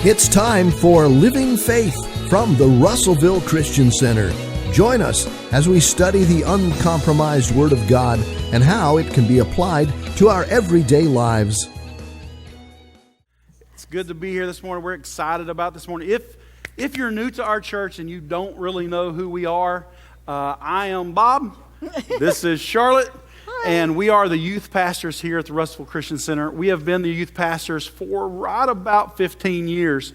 It's time for Living Faith from the Russellville Christian Center. Join us as we study the uncompromised Word of God and how it can be applied to our everyday lives. It's good to be here this morning. We're excited about this morning. If you're new to our church and you don't really know who we are, I am Bob. This is Charlotte. And we are the youth pastors here at the Russellville Christian Center. We have been the youth pastors for right about 15 years.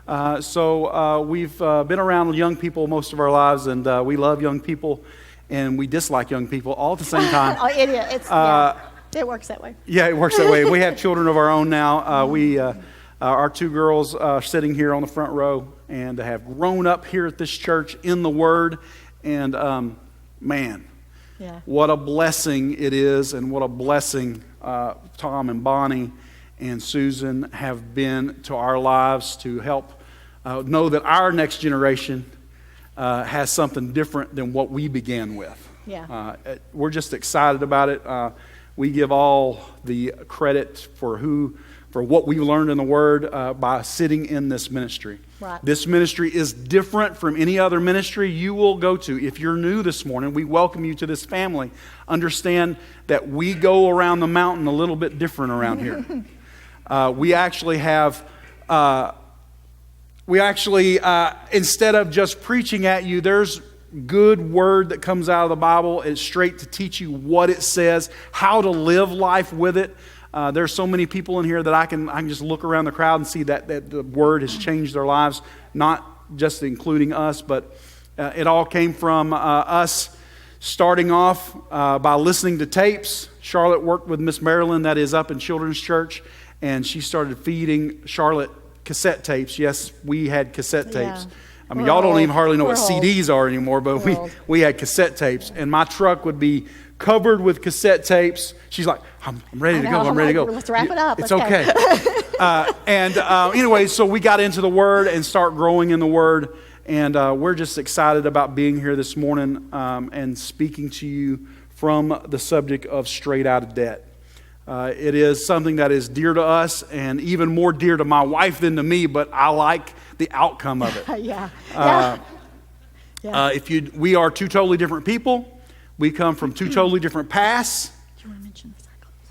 So we've been around young people most of our lives, and we love young people, and we dislike young people all at the same time. It works that way. Yeah, it works that way. We have children of our own now. Our two girls sitting here on the front row and have grown up here at this church in the Word, and man. Yeah. What a blessing it is, and what a blessing Tom and Bonnie and Susan have been to our lives to help know that our next generation has something different than what we began with. Yeah. We're just excited about it. We give all the credit for what we've learned in the Word by sitting in this ministry. Right. This ministry is different from any other ministry you will go to. If you're new this morning, we welcome you to this family. Understand that we go around the mountain a little bit different around here. We actually instead of just preaching at you, there's good word that comes out of the Bible. It's straight to teach you what it says, how to live life with it. There's so many people in here that I can just look around the crowd and see that the Word has changed their lives, not just including us, but it all came from us starting off by listening to tapes. Charlotte worked with Miss Marilyn, that is up in Children's Church, and she started feeding Charlotte cassette tapes. Yes, we had cassette tapes. I mean, y'all don't even hardly know what CDs are anymore, but we had cassette tapes, and my truck would be covered with cassette tapes. She's like, I'm ready to go. I'm ready to go. Let's wrap it up. It's okay. Anyway, so we got into the Word and start growing in the Word. And we're just excited about being here this morning and speaking to you from the subject of straight out of debt. It is something that is dear to us and even more dear to my wife than to me, but I like the outcome of it. We are two totally different people. We come from two totally different pasts. Do you want to mention the Cyclones?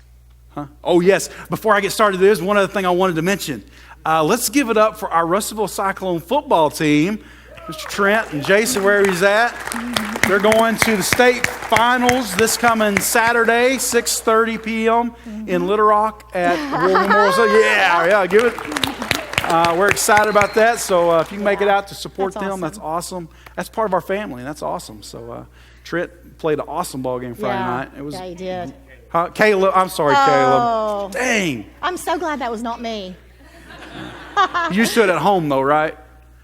Huh? Oh, yes. Before I get started, there's one other thing I wanted to mention. Let's give it up for our Russellville Cyclone football team. Mr. Trent and Jason, where he's at. They're going to the state finals this coming Saturday, 6:30 p.m. in Little Rock at War Memorial. So, yeah, give it. We're excited about that. So if you can make it out to support them, that's awesome. That's part of our family, and that's awesome. So Trent played an awesome ball game Friday night. Yeah, he did. Caleb, I'm sorry, Caleb. Dang. I'm so glad that was not me. You stood at home though, right?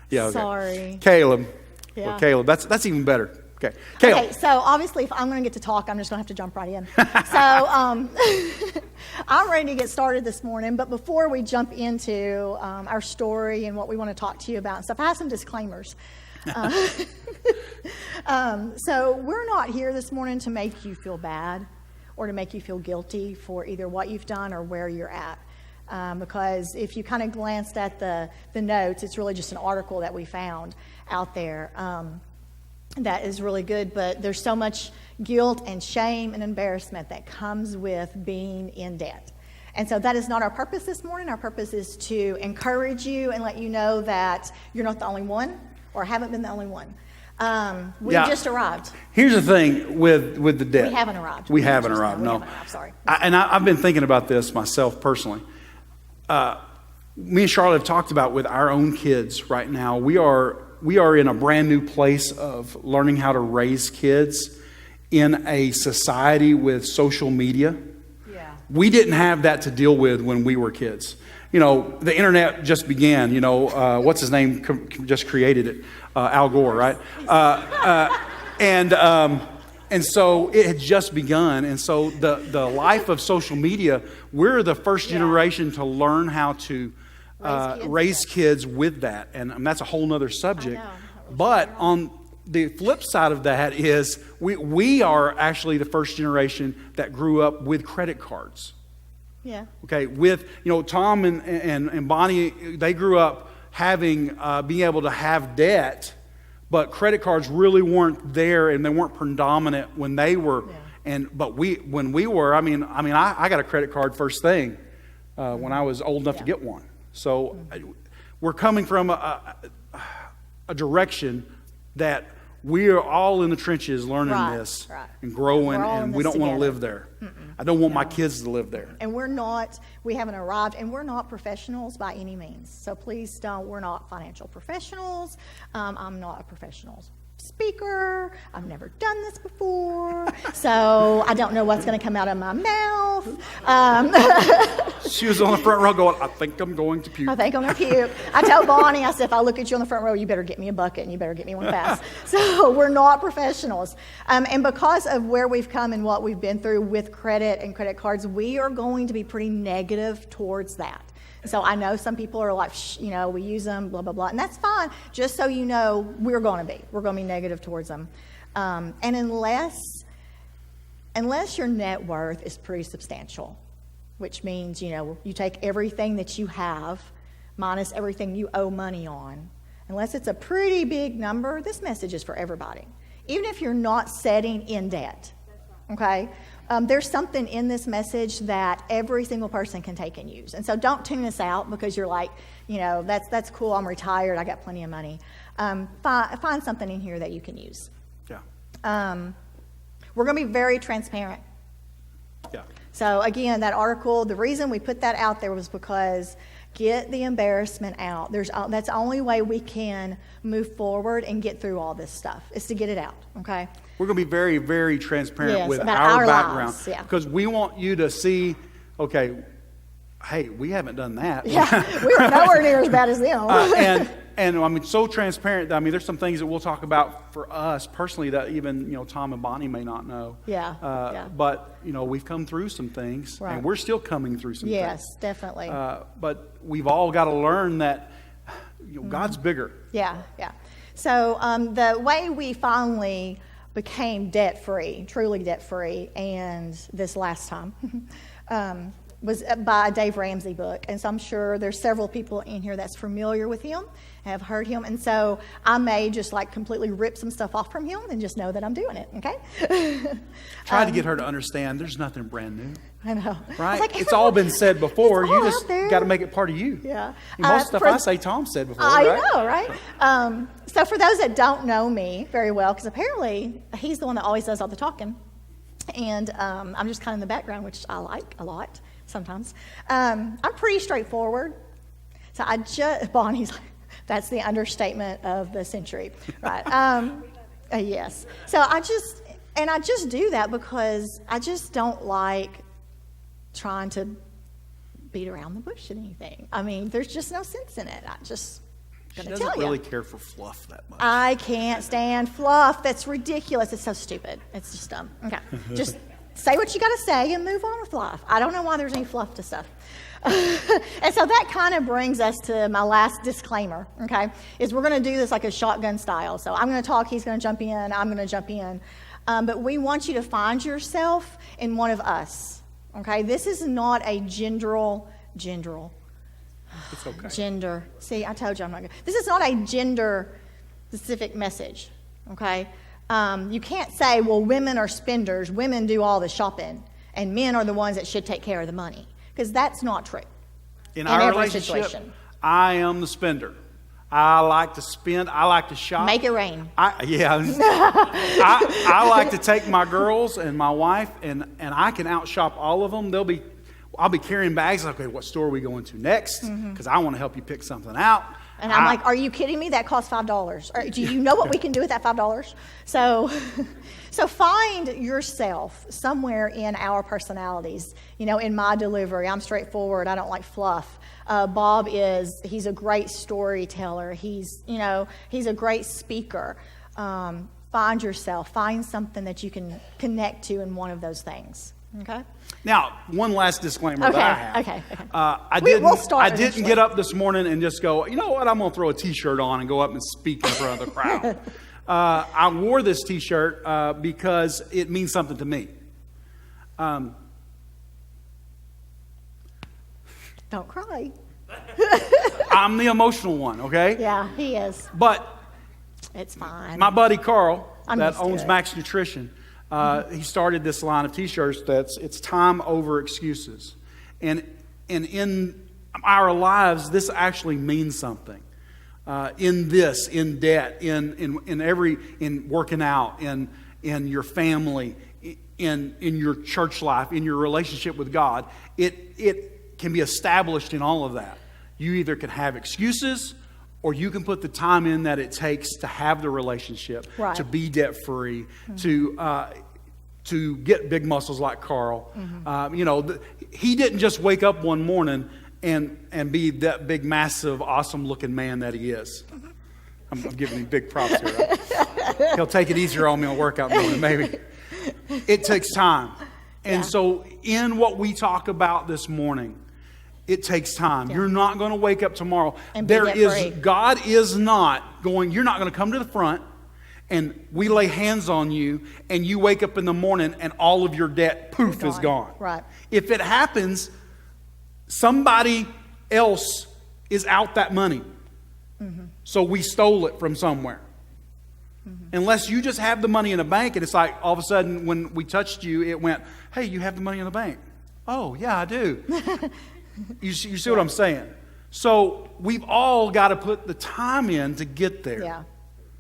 Yeah. Okay. Sorry. Caleb. Yeah. Well, Caleb, that's even better. Okay. Caleb. Okay, so obviously if I'm going to get to talk, I'm just going to have to jump right in. So I'm ready to get started this morning, but before we jump into our story and what we want to talk to you about and stuff, I have some disclaimers. So we're not here this morning to make you feel bad or to make you feel guilty for either what you've done or where you're at. Because if you kind of glanced at the notes, it's really just an article that we found out there that is really good, but there's so much guilt and shame and embarrassment that comes with being in debt. And so that is not our purpose this morning. Our purpose is to encourage you and let you know that you're not the only one or haven't been the only one. We just arrived. Here's the thing with the debt. We haven't arrived. We haven't arrived, no. Sorry. I've been thinking about this myself personally. Me and Charlotte have talked about with our own kids right now. We are in a brand new place of learning how to raise kids in a society with social media. Yeah. We didn't have that to deal with when we were kids. You know, the internet just began. You know, what's his name just created it? Al Gore, right? And so it had just begun. And so the life of social media, we're the first generation to learn how to raise kids with that. And that's a whole nother subject. But on the flip side of that is we are actually the first generation that grew up with credit cards. Yeah. Okay, with, Tom and Bonnie, they grew up being able to have debt, but credit cards really weren't there, and they weren't predominant when they were. Yeah. When we were, I got a credit card first thing when I was old enough to get one. So we're coming from a direction that we are all in the trenches learning this and growing, and we don't want to live there. I don't want my kids to live there. And we haven't arrived, and we're not professionals by any means. So please we're not financial professionals. I'm not a professional speaker. I've never done this before. So I don't know what's going to come out of my mouth. She was on the front row going, I think I'm going to puke. I think I'm going to puke. I told Bonnie, I said, if I look at you on the front row, you better get me a bucket and you better get me one fast. So we're not professionals. And because of where we've come and what we've been through with credit and credit cards, we are going to be pretty negative towards that. So I know some people are like, we use them, blah, blah, blah. And that's fine. Just so you know, we're going to be negative towards them. And unless your net worth is pretty substantial, which means, you take everything that you have minus everything you owe money on, unless it's a pretty big number, this message is for everybody. Even if you're not setting in debt, okay? There's something in this message that every single person can take and use. And so don't tune us out because you're like, that's cool, I'm retired, I got plenty of money. Find something in here that you can use. Yeah. We're going to be very transparent. Yeah. So again, that article, the reason we put that out there was because get the embarrassment out. That's the only way we can move forward and get through all this stuff, is to get it out, okay? We're going to be very, very transparent with about our background. Lives, yeah. Because we want you to see, okay, hey, we haven't done that. Yeah, we were nowhere near as bad as them. And so transparent. There's some things that we'll talk about for us personally that even, Tom and Bonnie may not know. Yeah. But, we've come through some things, and we're still coming through some things. Yes, definitely. But we've all got to learn that God's bigger. Yeah. So the way we finally became debt-free, truly debt-free, and this last time, was by a Dave Ramsey book. And so I'm sure there's several people in here that's familiar with him, have heard him. And so I may just completely rip some stuff off from him and just know that I'm doing it, okay? Try to get her to understand there's nothing brand new. I know. Right? It's all been said before. You just got to make it part of you. Yeah. Most stuff I say Tom said before, I right? know, right? So for those that don't know me very well, because apparently he's the one that always does all the talking, and I'm just kind of in the background, which I like a lot sometimes. I'm pretty straightforward. So Bonnie's like, that's the understatement of the century, right? Yes. So I just do that because I just don't like trying to beat around the bush in anything. There's just no sense in it. I just gonna tell you. She doesn't really care for fluff that much. I can't stand fluff. That's ridiculous. It's so stupid. It's just dumb. Okay, just say what you got to say and move on with life. I don't know why there's any fluff to stuff. And so that kind of brings us to my last disclaimer, okay, is we're going to do this like a shotgun style. So I'm going to talk, he's going to jump in, I'm going to jump in. But we want you to find yourself in one of us, okay? This is not a gender. It's okay. Gender. See, I told you I'm not good. This is not a gender-specific message, okay? You can't say, well, women are spenders, women do all the shopping, and men are the ones that should take care of the money, because that's not true. In our relationship, I am the spender. I like to spend. I like to shop. Make it rain. I like to take my girls and my wife, and I can outshop all of them. I'll be carrying bags. Okay, what store are we going to next? Because I want to help you pick something out. And I'm like, are you kidding me? That costs $5. Or, do you know what we can do with that $5? So find yourself somewhere in our personalities. In my delivery, I'm straightforward. I don't like fluff. Bob he's a great storyteller. He's a great speaker. Find yourself. Find something that you can connect to in one of those things. Okay. Now, one last disclaimer that I have. Okay. I didn't get up this morning and just go, you know what, I'm going to throw a T-shirt on and go up and speak in front of the crowd. I wore this T-shirt because it means something to me. Don't cry. I'm the emotional one, okay? Yeah, he is. But It's fine. my buddy Carl, I'm that used to owns it. Max Nutrition, he started this line of T-shirts it's time over excuses. And in our lives, this actually means something. In debt, in working out, in your family, in your church life, in your relationship with God, it can be established in all of that. You either can have excuses, or you can put the time in that it takes to have the relationship, Right. to be debt free, to get big muscles like Carl. He didn't just wake up one morning and be that big, massive, awesome looking man that he is. I'm giving him big props here. Right? He'll take it easier on me on workout morning, maybe. It takes time. And so in what we talk about this morning, it takes time. You're not going to wake up tomorrow. And be debt-free. God is not going, you're not going to come to the front and we lay hands on you and you wake up in the morning and all of your debt, poof, is gone. Right. If it happens, somebody else is out that money. So we stole it from somewhere. Unless you just have the money in the bank and it's like all of a sudden when we touched you, it went, hey, you have the money in the bank. Oh, yeah, I do. You see what I'm saying? So we've all got to put the time in to get there. Yeah.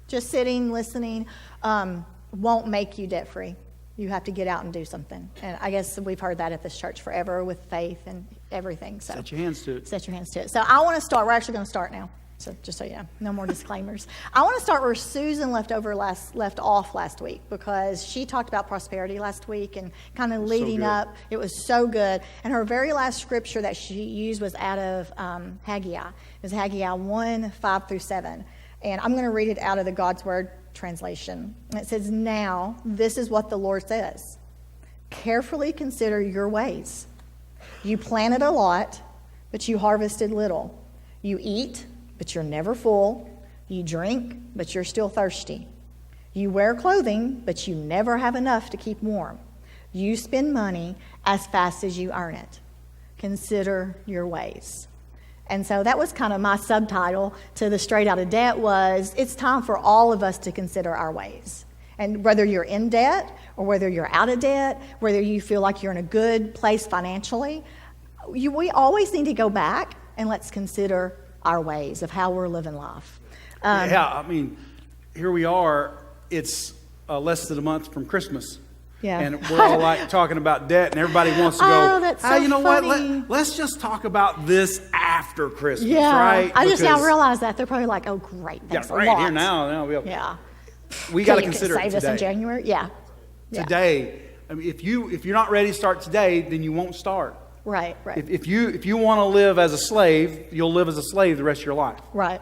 Just sitting, listening, won't make you debt free. You have to get out and do something. And I guess we've heard that at this church forever with faith and everything. So Set your hands to it. Set your hands to it. So I want to start. We're actually going to start now. So just so you know, no more disclaimers. I want to start where Susan left off last week, because she talked about prosperity last week and kind of leading up. It was so good. And her very last scripture that she used was out of Haggai. It was Haggai 1, 5 through 7. And I'm going to read it out of the God's Word translation. And it says, "Now, this is what the Lord says. Carefully consider your ways. You planted a lot, but you harvested little. You eat, but you're never full. You drink, but you're still thirsty. You wear clothing, but you never have enough to keep warm. You spend money as fast as you earn it. Consider your ways." And so that was kind of my subtitle to the Straight Out of Debt was, it's time for all of us to consider our ways. And whether you're in debt or whether you're out of debt, whether you feel like you're in a good place financially, we always need to go back and let's consider our ways of how we're living life. Here we are. It's less than a month from Christmas. Yeah. And we're all like talking about debt, and everybody wants to go, Oh, that's so you know what? funny. Let's just talk about this after Christmas, Yeah, right? I just now Because- realize that. They're probably like, oh, great, Yeah, thanks a right lot. here now. Yeah. We got to Can you consider it save us in today. January? Yeah. Yeah. Today. I mean, if you're not ready to start today, then you won't start. Right. If you want to live as a slave, you'll live as a slave the rest of your life. Right.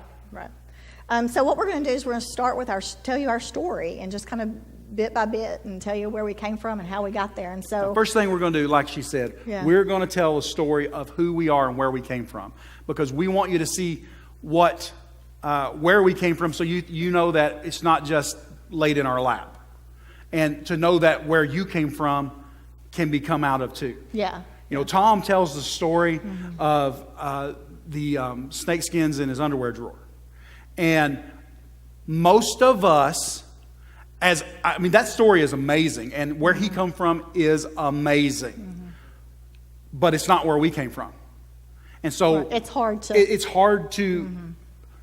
So what we're going to do is we're going to start with tell you our story and just kind of bit by bit and tell you where we came from and how we got there. And so First thing we're going to do, like she said, we're going to tell a story of who we are and where we came from, because we want you to see where we came from, so you know that it's not just laid in our lap, and to know that where you came from can be come out of too. Yeah. Tom tells the story of the snake skins in his underwear drawer, and most of us. That story is amazing, and where he come from is amazing, but it's not where we came from, and so it's hard to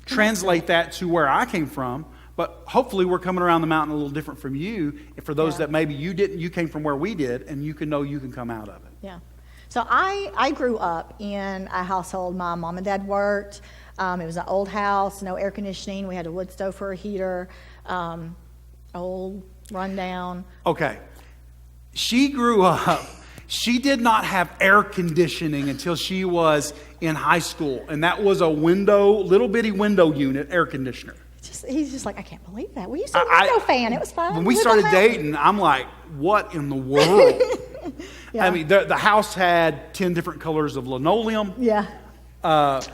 translate that to where I came from. But hopefully, we're coming around the mountain a little different from you. And for those that maybe you didn't, you came from where we did, and you can know you can come out of it. Yeah. So I grew up in a household. My mom and dad worked. It was an old house, no air conditioning. We had a wood stove for a heater. Old, rundown. Okay. She grew up, she did not have air conditioning until she was in high school. And that was a little bitty window unit air conditioner. He's just like, I can't believe that. We used to have a window fan. It was fine. When we started dating, I'm like, what in the world? Yeah. I mean, the house had 10 different colors of linoleum. Yeah.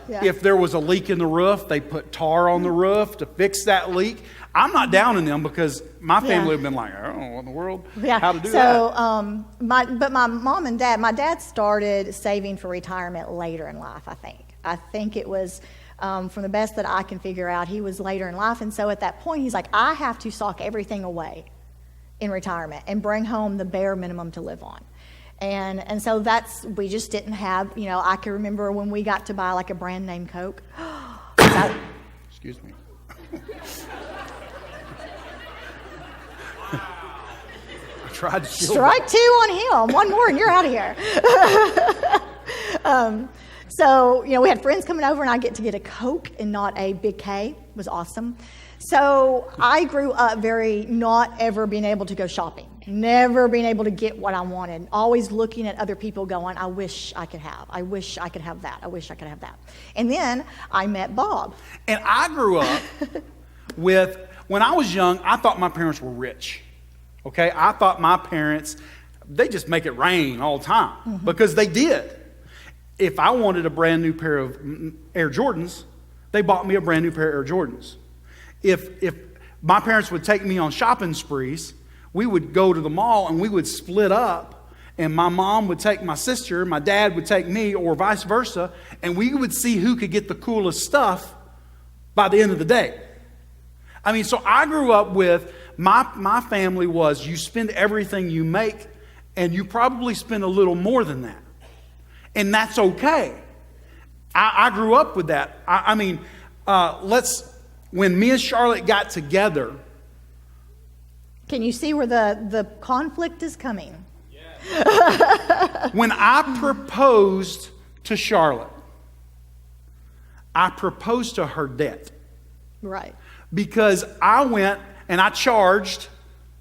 If there was a leak in the roof, they put tar on the roof to fix that leak. I'm not downing them, because my family would have been like, I don't know what in the world, how to do that. So, but my mom and dad, my dad started saving for retirement later in life, I think. I think it was From the best that I can figure out, he was later in life. And so at that point, he's like, I have to sock everything away in retirement and bring home the bare minimum to live on. And so we just didn't have, I can remember when we got to buy like a brand name Coke. Excuse me. I tried to shield Strike two on him. One more and you're out of here. So, we had friends coming over and I get to get a Coke and not a Big K. It was awesome. So I grew up very not ever being able to go shopping, never being able to get what I wanted, always looking at other people going, I wish I could have that. I wish I could have that. And then I met Bob. And I grew up when I was young, I thought my parents were rich. Okay? I thought my parents, they just make it rain all the time because they did. If I wanted a brand new pair of Air Jordans, they bought me a brand new pair of Air Jordans. If my parents would take me on shopping sprees, we would go to the mall and we would split up, and my mom would take my sister, my dad would take me, or vice versa, and we would see who could get the coolest stuff by the end of the day. I mean, so I grew up with, my family was, you spend everything you make, and you probably spend a little more than that. And that's okay. I grew up with that. When me and Charlotte got together. Can you see where the conflict is coming? When I proposed to Charlotte, I proposed to her debt. Right. Because I went and I charged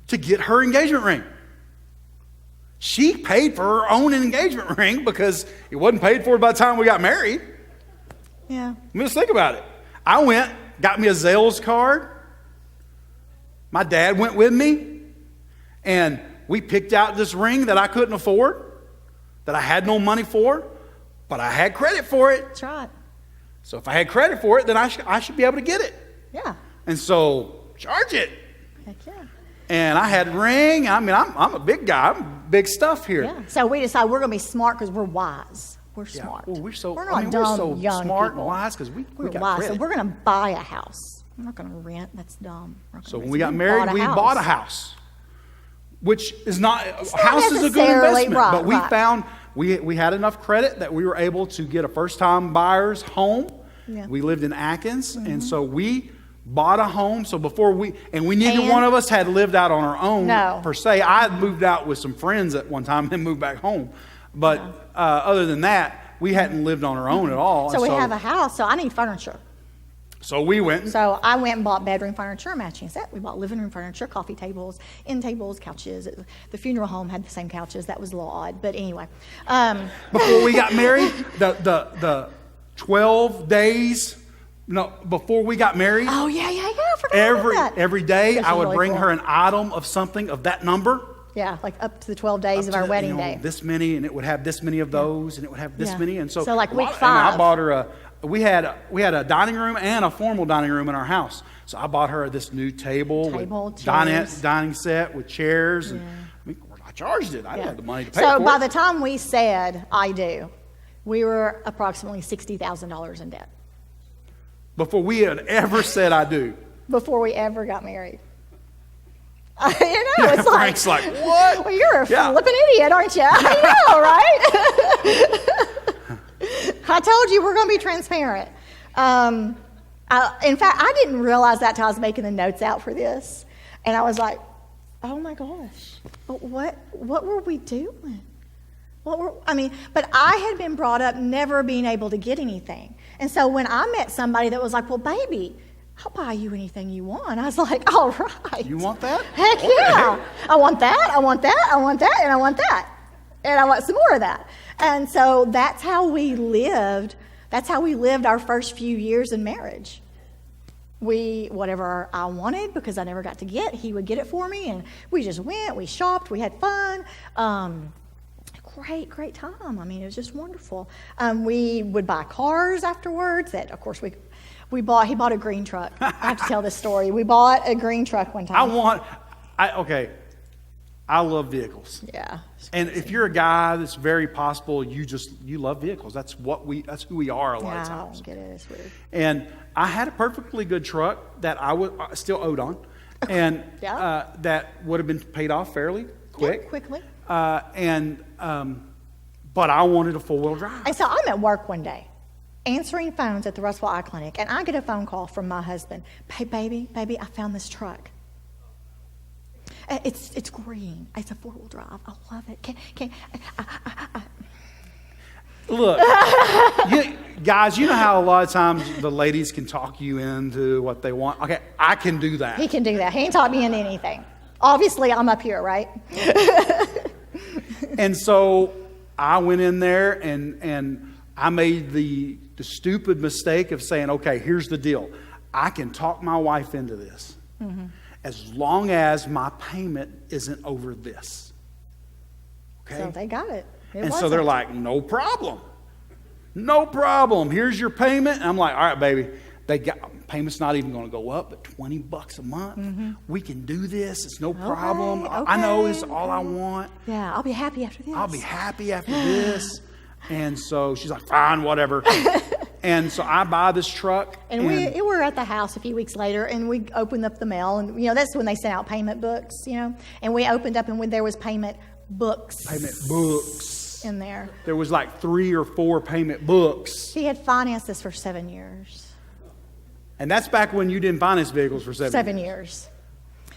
to get her engagement ring. She paid for her own engagement ring because it wasn't paid for by the time we got married. Yeah. Just think about it. I went, got me a Zales card. My dad went with me. And we picked out this ring that I couldn't afford, that I had no money for, but I had credit for it. That's right. So if I had credit for it, then I should be able to get it. Yeah. And so, charge it. Heck yeah. And I had ring. I'm a big guy. I'm big stuff here. Yeah. So we decided we're going to be smart because we're wise. We're smart. Well, we're not dumb, young smart people. and wise because we got wise. credit. So we're going to buy a house. We're not going to rent. That's dumb. So when we got married, we bought a house, which is not a house is a good necessarily investment. right, but we right. found we had enough credit that we were able to get a first-time buyer's home. Yeah. We lived in Atkins, and so we bought a home. So neither one of us had lived out on our own per se. I had moved out with some friends at one time and moved back home. But other than that, we hadn't lived on our own at all. So we have a house, so I need furniture. So we went. So I went and bought bedroom furniture, matching set. We bought living room furniture, coffee tables, end tables, couches. The funeral home had the same couches. That was a little odd. But anyway. Before we got married, the 12 days... No, before we got married. Oh, yeah. I forgot about that. Every day, This I is would really bring cool. her an item of something of that number. Yeah, like up to the 12 days of our wedding day. This many, and it would have this many of those, and it would have this many. And so like week 5. And I bought her we had a dining room and a formal dining room in our house. So I bought her this new table with dining set with chairs. And I charged it. I didn't have the money to pay for it. So by the time we said, I do, we were approximately $60,000 in debt. Before we had ever said I do. Before we ever got married. It's Frank's like, what? Well, you're a flipping idiot, aren't you? I know, right? I told you we're going to be transparent. In fact, I didn't realize that till I was making the notes out for this. And I was like, oh my gosh, what were we doing? But I had been brought up never being able to get anything. And so when I met somebody that was like, well, baby, I'll buy you anything you want. I was like, all right. You want that? Heck yeah. I want that, I want that, I want that, and I want that. And I want some more of that. And so that's how we lived. That's how we lived our first few years in marriage. Whatever I wanted, because I never got to get, he would get it for me. And we just went, we shopped, we had fun. Great time. It was just wonderful. We would buy cars afterwards that, of course, he bought a green truck. I have to tell this story. We bought a green truck one time. I love vehicles. Yeah. And if you're a guy, it's very possible you love vehicles. That's who we are a lot of I times. don't get it. It's weird. And I had a perfectly good truck that I still owed on, and Yeah. that would have been paid off fairly quick. Yeah, quickly. But I wanted a four-wheel drive. And so I'm at work one day, answering phones at the Russell Eye Clinic, and I get a phone call from my husband. Hey, baby, I found this truck. It's green. It's a four-wheel drive. I love it. Look, guys, you know how a lot of times the ladies can talk you into what they want? Okay, I can do that. He can do that. He ain't taught me into anything. Obviously, I'm up here, right? And so I went in there and I made the stupid mistake of saying, okay, here's the deal. I can talk my wife into this as long as my payment isn't over this. Okay? So they got it. And so they're like, no problem. No problem. Here's your payment. And I'm like, all right, baby. Payment's not even going to go up, but $20 a month. We can do this. It's no problem. I know it's all I want. Yeah, I'll be happy after this. I'll be happy after this. And so she's like, fine, whatever. And so I buy this truck. And we were at the house a few weeks later, and we opened up the mail. And, that's when they sent out payment books, And we opened up, and when there was payment books. Payment books. In there. There was like 3 or 4 payment books. He had financed this for 7 years. And that's back when you didn't finance vehicles for 7 years.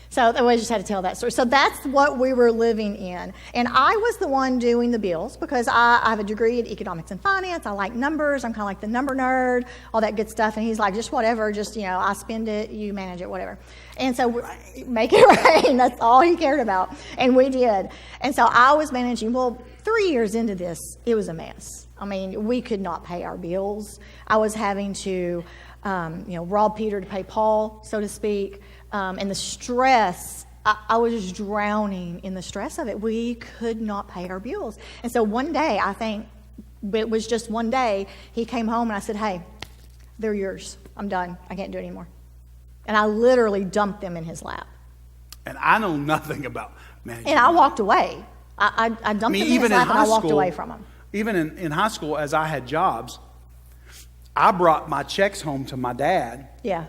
So I just had to tell that story. So that's what we were living in. And I was the one doing the bills because I have a degree in economics and finance. I like numbers. I'm kind of like the number nerd, all that good stuff. And he's like, just whatever, just, I spend it, you manage it, whatever. And so make it rain. That's all he cared about. And we did. And so I was managing. Well, 3 years into this, it was a mess. I mean, we could not pay our bills. I was having to, rob Peter to pay Paul, so to speak. And the stress, I was just drowning in the stress of it. We could not pay our bills. And so one day, I think it was just one day, he came home and I said, hey, they're yours. I'm done. I can't do it anymore. And I literally dumped them in his lap. And I know nothing about managing. And I walked away. I dumped them in his lap and I walked away from him. Even in high school, as I had jobs, I brought my checks home to my dad. Yeah.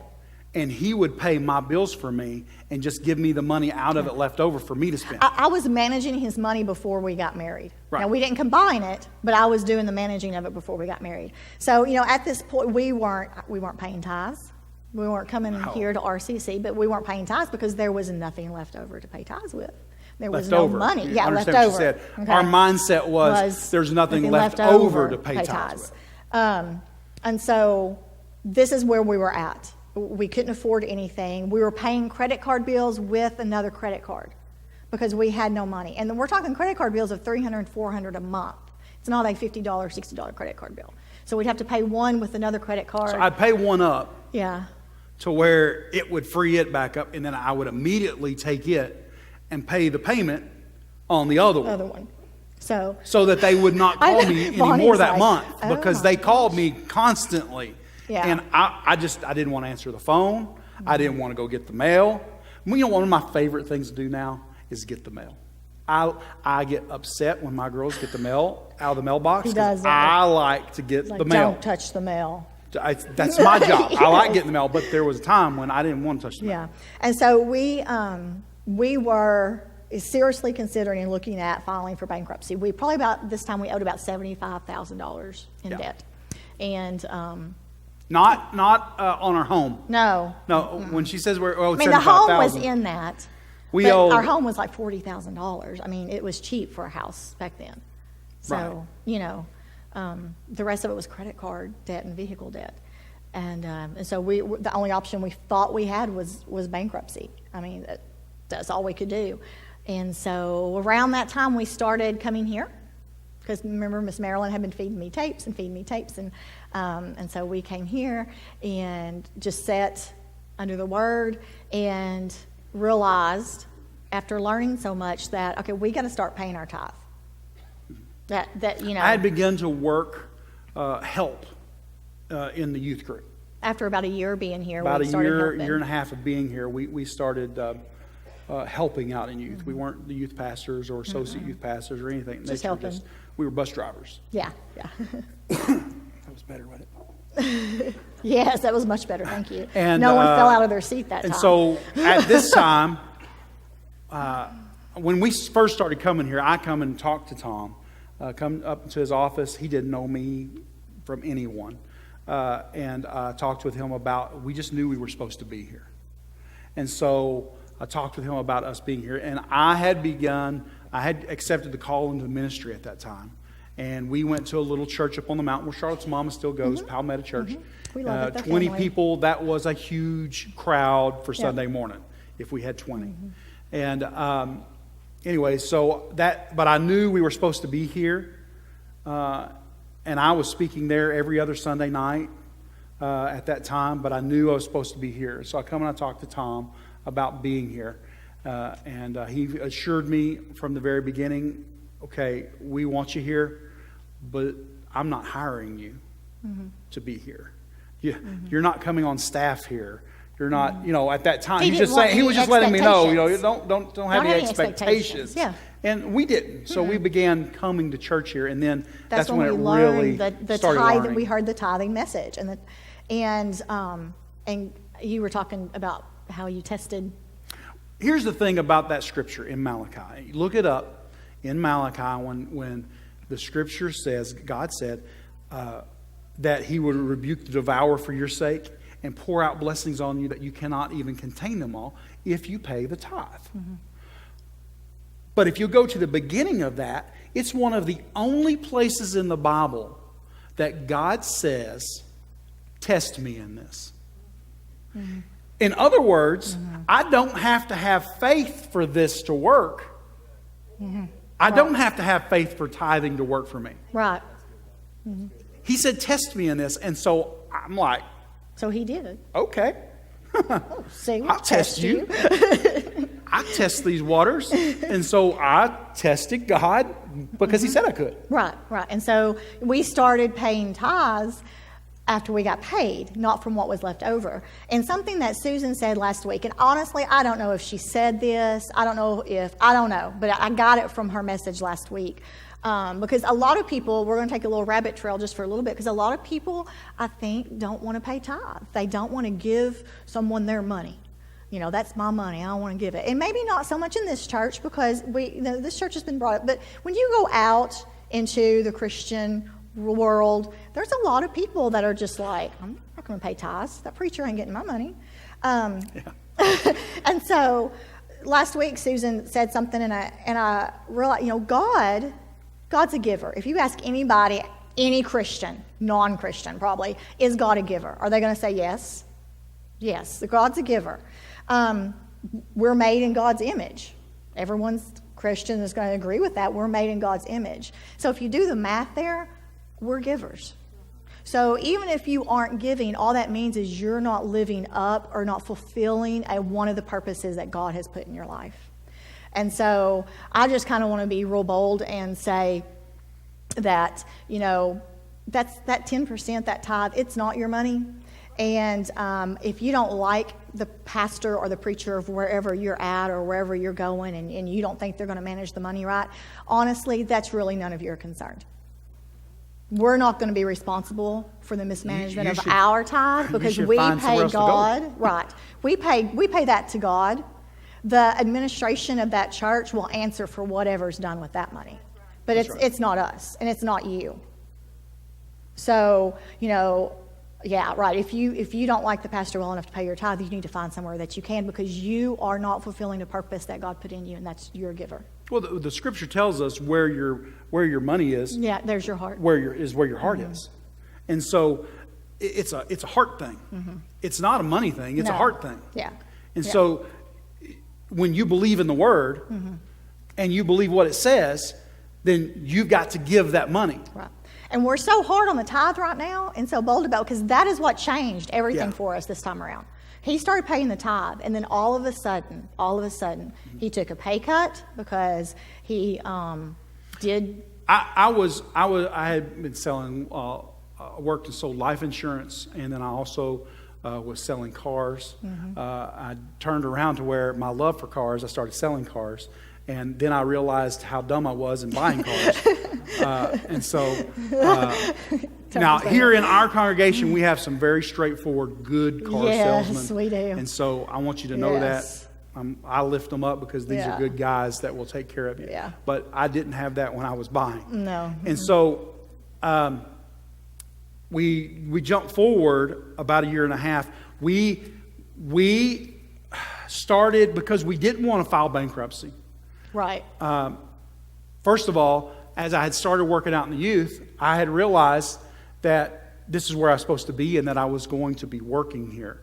And he would pay my bills for me and just give me the money out of it left over for me to spend. I was managing his money before we got married. Right. Now, we didn't combine it, but I was doing the managing of it before we got married. So, at this point, we weren't paying tithes. We weren't coming here to RCC, but we weren't paying tithes because there was nothing left over to pay tithes with. There was no money. Yeah, left over. She said. Okay. Our mindset was there's nothing left over to pay tithes with. And so this is where we were at. We couldn't afford anything. We were paying credit card bills with another credit card because we had no money. And we're talking credit card bills of $300, $400 a month. It's not a $50, $60 credit card bill. So we'd have to pay one with another credit card. So I'd pay one up. Yeah. To where it would free it back up, and then I would immediately take it and pay the payment on the other one. So that they would not call me anymore that month because they called me constantly. Yeah. And I didn't want to answer the phone. I didn't want to go get the mail. One of my favorite things to do now is get the mail. I get upset when my girls get the mail out of the mailbox. He does. I like to get the mail. Don't touch the mail. That's my job. I like getting the mail, but there was a time when I didn't want to touch the mail. Yeah. And so we were seriously considering and looking at filing for bankruptcy. We probably about this time we owed about $75,000 in debt. And not on our home. No. When she says we're owed $75,000. the home was in that. Our home was like $40,000. I mean, it was cheap for a house back then. So, the rest of it was credit card debt and vehicle debt. And so the only option we thought we had was bankruptcy. I mean, that's all we could do. And so around that time, we started coming here. Because remember, Miss Marilyn had been feeding me tapes. And so we came here and just sat under the Word and realized, after learning so much, that, okay, we got to start paying our tithe. I had begun to work, help in the youth group. After about a year being here, about we started year helping. and a half of being here, we started helping out in youth. We weren't the youth pastors or associate youth pastors or anything. Just helping. We were bus drivers. Yeah. That was better, wasn't it? Yes, that was much better. Thank you. And, no one fell out of their seat that time. And so at this time, when we first started coming here, I come and talk to Tom, come up to his office. He didn't know me from anyone. And I talked with him about, we just knew we were supposed to be here. And so I talked with him about us being here. And I had accepted the call into the ministry at that time. And we went to a little church up on the mountain where Charlotte's mama still goes, Palmetto Church. We love it. 20 people, that was a huge crowd for Sunday morning, if we had 20. And anyway, but I knew we were supposed to be here. And I was speaking there every other Sunday night at that time, but I knew I was supposed to be here. So I come and I talked to Tom about being here. And he assured me from the very beginning, okay, we want you here, but I'm not hiring you to be here. You're not coming on staff here. You're not, at that time, he was just letting me know, don't have any expectations. Yeah. And we didn't. So we began coming to church here, and then that's when it learned really the started learning. We heard the tithing message, and you were talking about how you tested. Here's the thing about that scripture in Malachi. Look it up in Malachi when the scripture says, God said that he would rebuke the devourer for your sake and pour out blessings on you that you cannot even contain them all if you pay the tithe. But if you go to the beginning of that, it's one of the only places in the Bible that God says, test me in this. In other words, I don't have to have faith for this to work. I don't have to have faith for tithing to work for me. Right. He said, test me in this. And so I'm like, so he did. Okay. I'll test you. I test these waters. And so I tested God because he said I could. Right. And so we started paying tithes after we got paid, not from what was left over. And something that Susan said last week, and honestly, I don't know if she said this. I don't know, but I got it from her message last week. Because a lot of people, we're going to take a little rabbit trail just for a little bit, because a lot of people, I think, don't want to pay tithe. They don't want to give someone their money. That's my money. I don't want to give it. And maybe not so much in this church, because this church has been brought up. But when you go out into the Christian world, there's a lot of people that are just like, I'm not going to pay tithes. That preacher ain't getting my money. And so last week, Susan said something, and I realized, God's a giver. If you ask anybody, any Christian, non-Christian probably, is God a giver? Are they going to say yes? Yes, God's a giver. We're made in God's image. Everyone's Christian is going to agree with that. We're made in God's image. So if you do the math there, we're givers. So even if you aren't giving, all that means is you're not living up or not fulfilling one of the purposes that God has put in your life. And so I just kind of want to be real bold and say that, that's that 10%, that tithe, it's not your money. And if you don't like the pastor or the preacher of wherever you're at or wherever you're going, and you don't think they're going to manage the money right, honestly, that's really none of your concern. We're not going to be responsible for the mismanagement of our tithe, because we pay God. Right. We pay that to God. The administration of that church will answer for whatever's done with that money. But it's not us, and it's not you. So, yeah, right. If you don't like the pastor well enough to pay your tithe, you need to find somewhere that you can, because you are not fulfilling the purpose that God put in you, and that's you're a giver. Well, the scripture tells us where your money is. Yeah, there's your heart. Where your heart is, and so it's a heart thing. It's not a money thing. It's a heart thing. Yeah. And so when you believe in the Word and you believe what it says, then you've got to give that money. Right. And we're so hard on the tithe right now and so bold about it, because that is what changed everything for us this time around. He started paying the tithe, and then all of a sudden, he took a pay cut because he did. I had been selling, worked and sold life insurance, and then I also was selling cars. I turned around to where my love for cars, I started selling cars. And then I realized how dumb I was in buying cars. Now here in our congregation, we have some very straightforward, good car salesmen. Yes, we do. And so I want you to know that. I lift them up because these are good guys that will take care of you. Yeah. But I didn't have that when I was buying. No. And so we jumped forward about a year and a half. We started because we didn't want to file bankruptcy. Right. First of all, as I had started working out in the youth, I had realized that this is where I was supposed to be and that I was going to be working here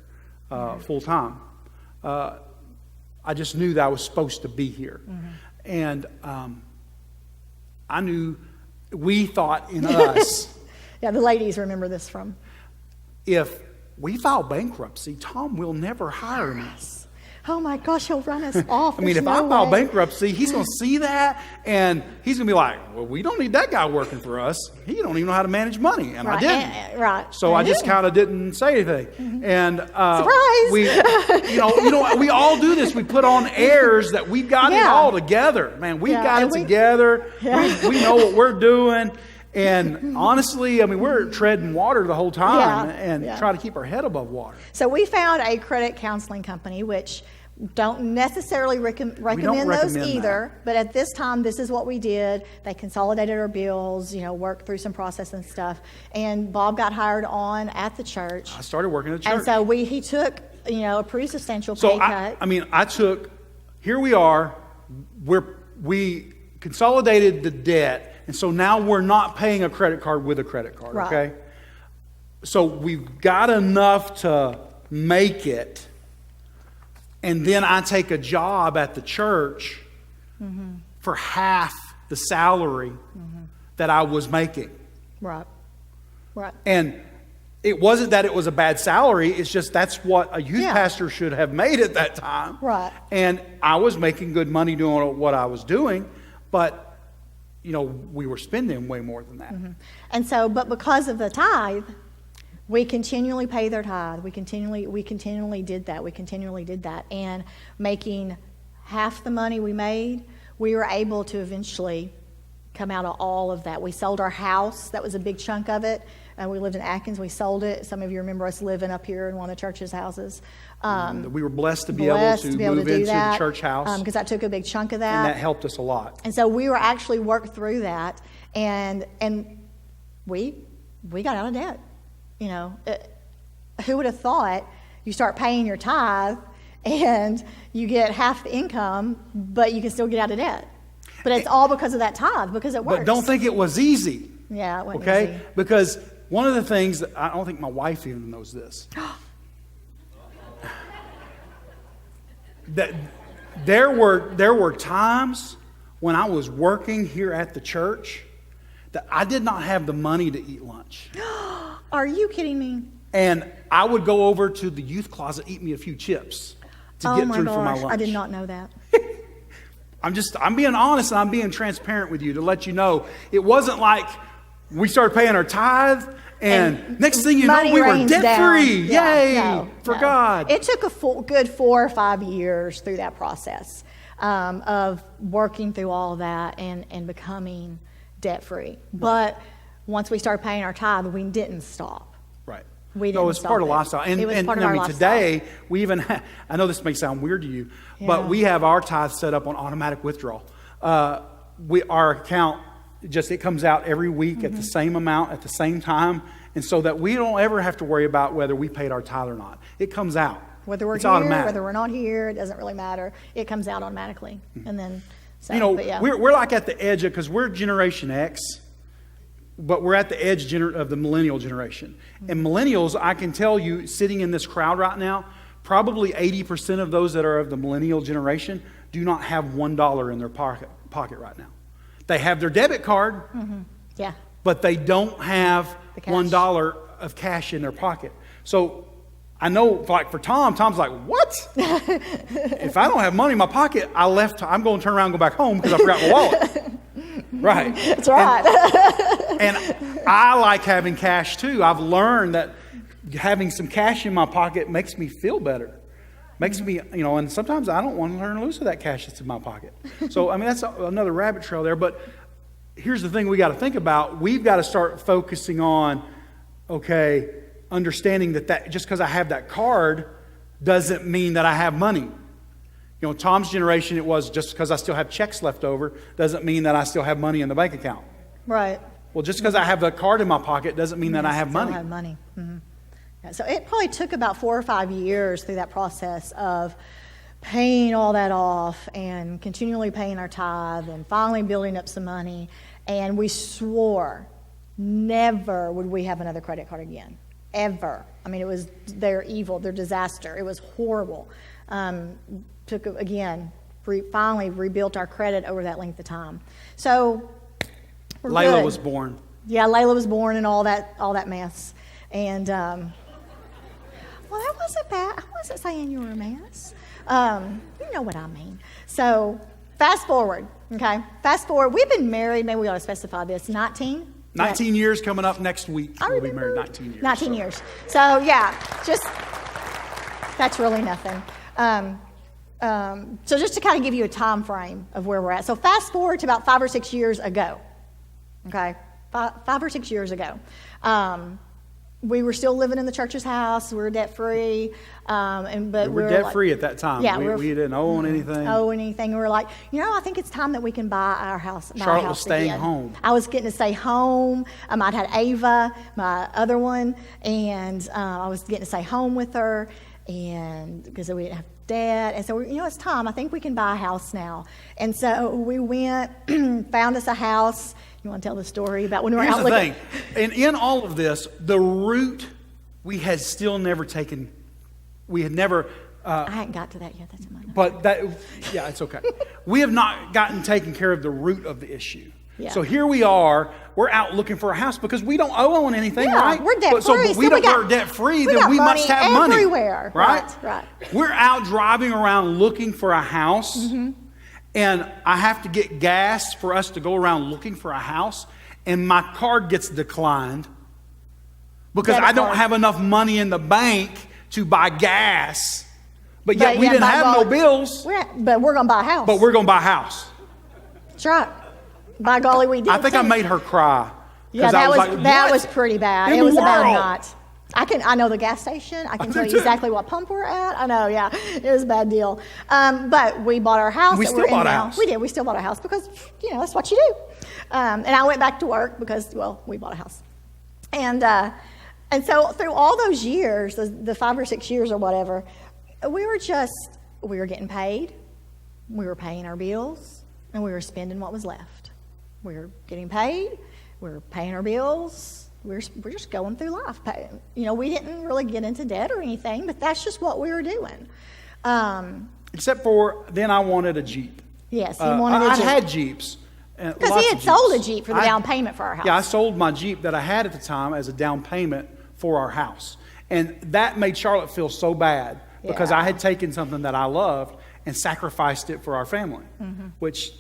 full time. I just knew that I was supposed to be here. And I knew, we thought in us. Yeah, the ladies remember this from. If we file bankruptcy, Tom will never hire me. Oh my gosh, he'll run us off. I mean, if I file bankruptcy, he's going to see that and he's going to be like, well, we don't need that guy working for us. He don't even know how to manage money. And I didn't. Right. So I just kind of didn't say anything. And surprise! We all do this. We put on airs that we've got it all together. Man, we've got it together. Yeah. We know what we're doing. And honestly, I mean, we're treading water the whole time and trying to keep our head above water. So we found a credit counseling company, which don't necessarily recommend those either. But at this time, this is what we did. They consolidated our bills, worked through some process and stuff. And Bob got hired on at the church. I started working at the church. And so he took, a pretty substantial pay cut. Here we are, we consolidated the debt. And so now we're not paying a credit card with a credit card, okay? So we've got enough to make it. And then I take a job at the church for half the salary that I was making. Right. And it wasn't that it was a bad salary. It's just that's what a youth pastor should have made at that time. Right. And I was making good money doing what I was doing. But we were spending way more than that. And so, but because of the tithe, we continually pay their tithe. We continually did that. And making half the money we made, we were able to eventually come out of all of that. We sold our house. That was a big chunk of it. We lived in Atkins. We sold it. Some of you remember us living up here in one of the church's houses. We were blessed to be able to move into the church house. Because that took a big chunk of that. And that helped us a lot. And so we were actually worked through that. And we got out of debt. Who would have thought you start paying your tithe and you get half the income, but you can still get out of debt. But it's all because of that tithe, because it works. But don't think it was easy. Yeah, it wasn't easy. Because one of the things that I don't think my wife even knows this. That there were times when I was working here at the church that I did not have the money to eat lunch. Are you kidding me? And I would go over to the youth closet, eat me a few chips to get through for my lunch. I did not know that. I'm being honest and I'm being transparent with you to let you know it wasn't like we started paying our tithe and next thing you know we were debt free. Yay for God. It took a good 4 or 5 years through that process of working through all of that and becoming debt free. But once we started paying our tithe, we didn't stop. Right. We didn't it's part of lifestyle. And today, we even I know this may sound weird to you, but we have our tithe set up on automatic withdrawal. Our account, it comes out every week at the same amount, at the same time, and so that we don't ever have to worry about whether we paid our tithe or not. It comes out. Whether we're here, automatic. Whether we're not here, it doesn't really matter. It comes out automatically. And then, we're like at the edge because we're Generation X, but we're at the edge of the millennial generation. And millennials, I can tell you, sitting in this crowd right now, probably 80% of those that are of the millennial generation do not have $1 in their pocket right now. They have their debit card, but they don't have $1 of cash in their pocket. So I know, like for Tom's like, what? If I don't have money in my pocket, I'm going to turn around and go back home because I forgot my wallet. Right. That's right. And I like having cash too. I've learned that having some cash in my pocket makes me feel better. Makes me, and sometimes I don't want to turn loose of that cash that's in my pocket. So, I mean, that's another rabbit trail there. But here's the thing we got to think about. We've got to start focusing on, understanding that just because I have that card doesn't mean that I have money. Tom's generation, it was just because I still have checks left over doesn't mean that I still have money in the bank account. Right. Well, just because I have the card in my pocket doesn't mean that I have money. Have money. Mm-hmm. Yeah, so it probably took about 4 or 5 years through that process of paying all that off and continually paying our tithe and finally building up some money. And we swore never would we have another credit card again, ever. I mean, it was their evil, their disaster. It was horrible. Finally rebuilt our credit over that length of time. So Layla good. was born. Yeah, Layla was born and all that mess. And well, that wasn't bad. I wasn't saying you were a mess. You know what I mean. So fast forward, okay? Fast forward. We've been married. Maybe we ought to specify this. 19 years coming up next week. We'll be married 19 years. 19 years. So yeah, that's really nothing. So just to kind of give you a time frame of where we're at. So fast forward to about 5 or 6 years ago. Okay, 5 or 6 years ago. We were still living in the church's house. We were debt free, but we were debt free at that time. Yeah, we didn't own anything. We were like, I think it's time that we can buy our house. Charlotte was staying home. I was getting to stay home. I'd had Ava, my other one, and I was getting to stay home with her, and because we didn't have debt, and so it's time. I think we can buy a house now. And so we went, found us a house. You want to tell the story about when we were out looking? Here's the thing. And in all of this, the route we had still never taken. We had never. I hadn't got to that yet. That's in my notes. But it's okay. We have not gotten taken care of the root of the issue. Yeah. So here we are. We're out looking for a house because we don't own anything, right? We're debt free. But we're debt free. Then we must have money everywhere. Right. We're out driving around looking for a house. Mm-hmm. And I have to get gas for us to go around looking for a house. And my card gets declined because I don't have enough money in the bank to buy gas. But yet we didn't have no bills. But we're going to buy a house. That's right. By golly, we did. I think I made her cry. Yeah, that was pretty bad. It was a bad night. I know the gas station. I can tell you exactly what pump we're at. I know, yeah. It was a bad deal. But we bought our house. We still bought a house. We did. We still bought a house because, that's what you do. And I went back to work because, we bought a house. And so through all those years, the 5 or 6 years or whatever, we were getting paid. We were paying our bills. And we were spending what was left. We were getting paid. We were paying our bills. We're just going through life. We didn't really get into debt or anything, but that's just what we were doing. Except for then I wanted a Jeep. Yes, he wanted a Jeep. I had Jeeps. Because he had sold a Jeep for the down payment for our house. Yeah, I sold my Jeep that I had at the time as a down payment for our house. And that made Charlotte feel so bad because I had taken something that I loved and sacrificed it for our family, which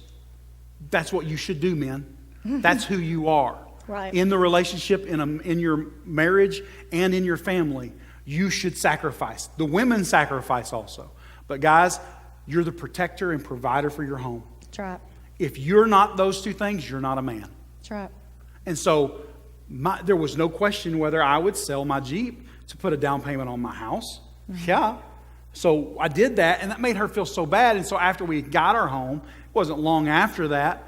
that's what you should do, men. That's who you are. Right. In the relationship, in your marriage, and in your family, you should sacrifice. The women sacrifice also. But guys, you're the protector and provider for your home. That's right. If you're not those two things, you're not a man. That's right. And so there was no question whether I would sell my Jeep to put a down payment on my house. Mm-hmm. Yeah. So I did that, and that made her feel so bad. And so after we got our home, it wasn't long after that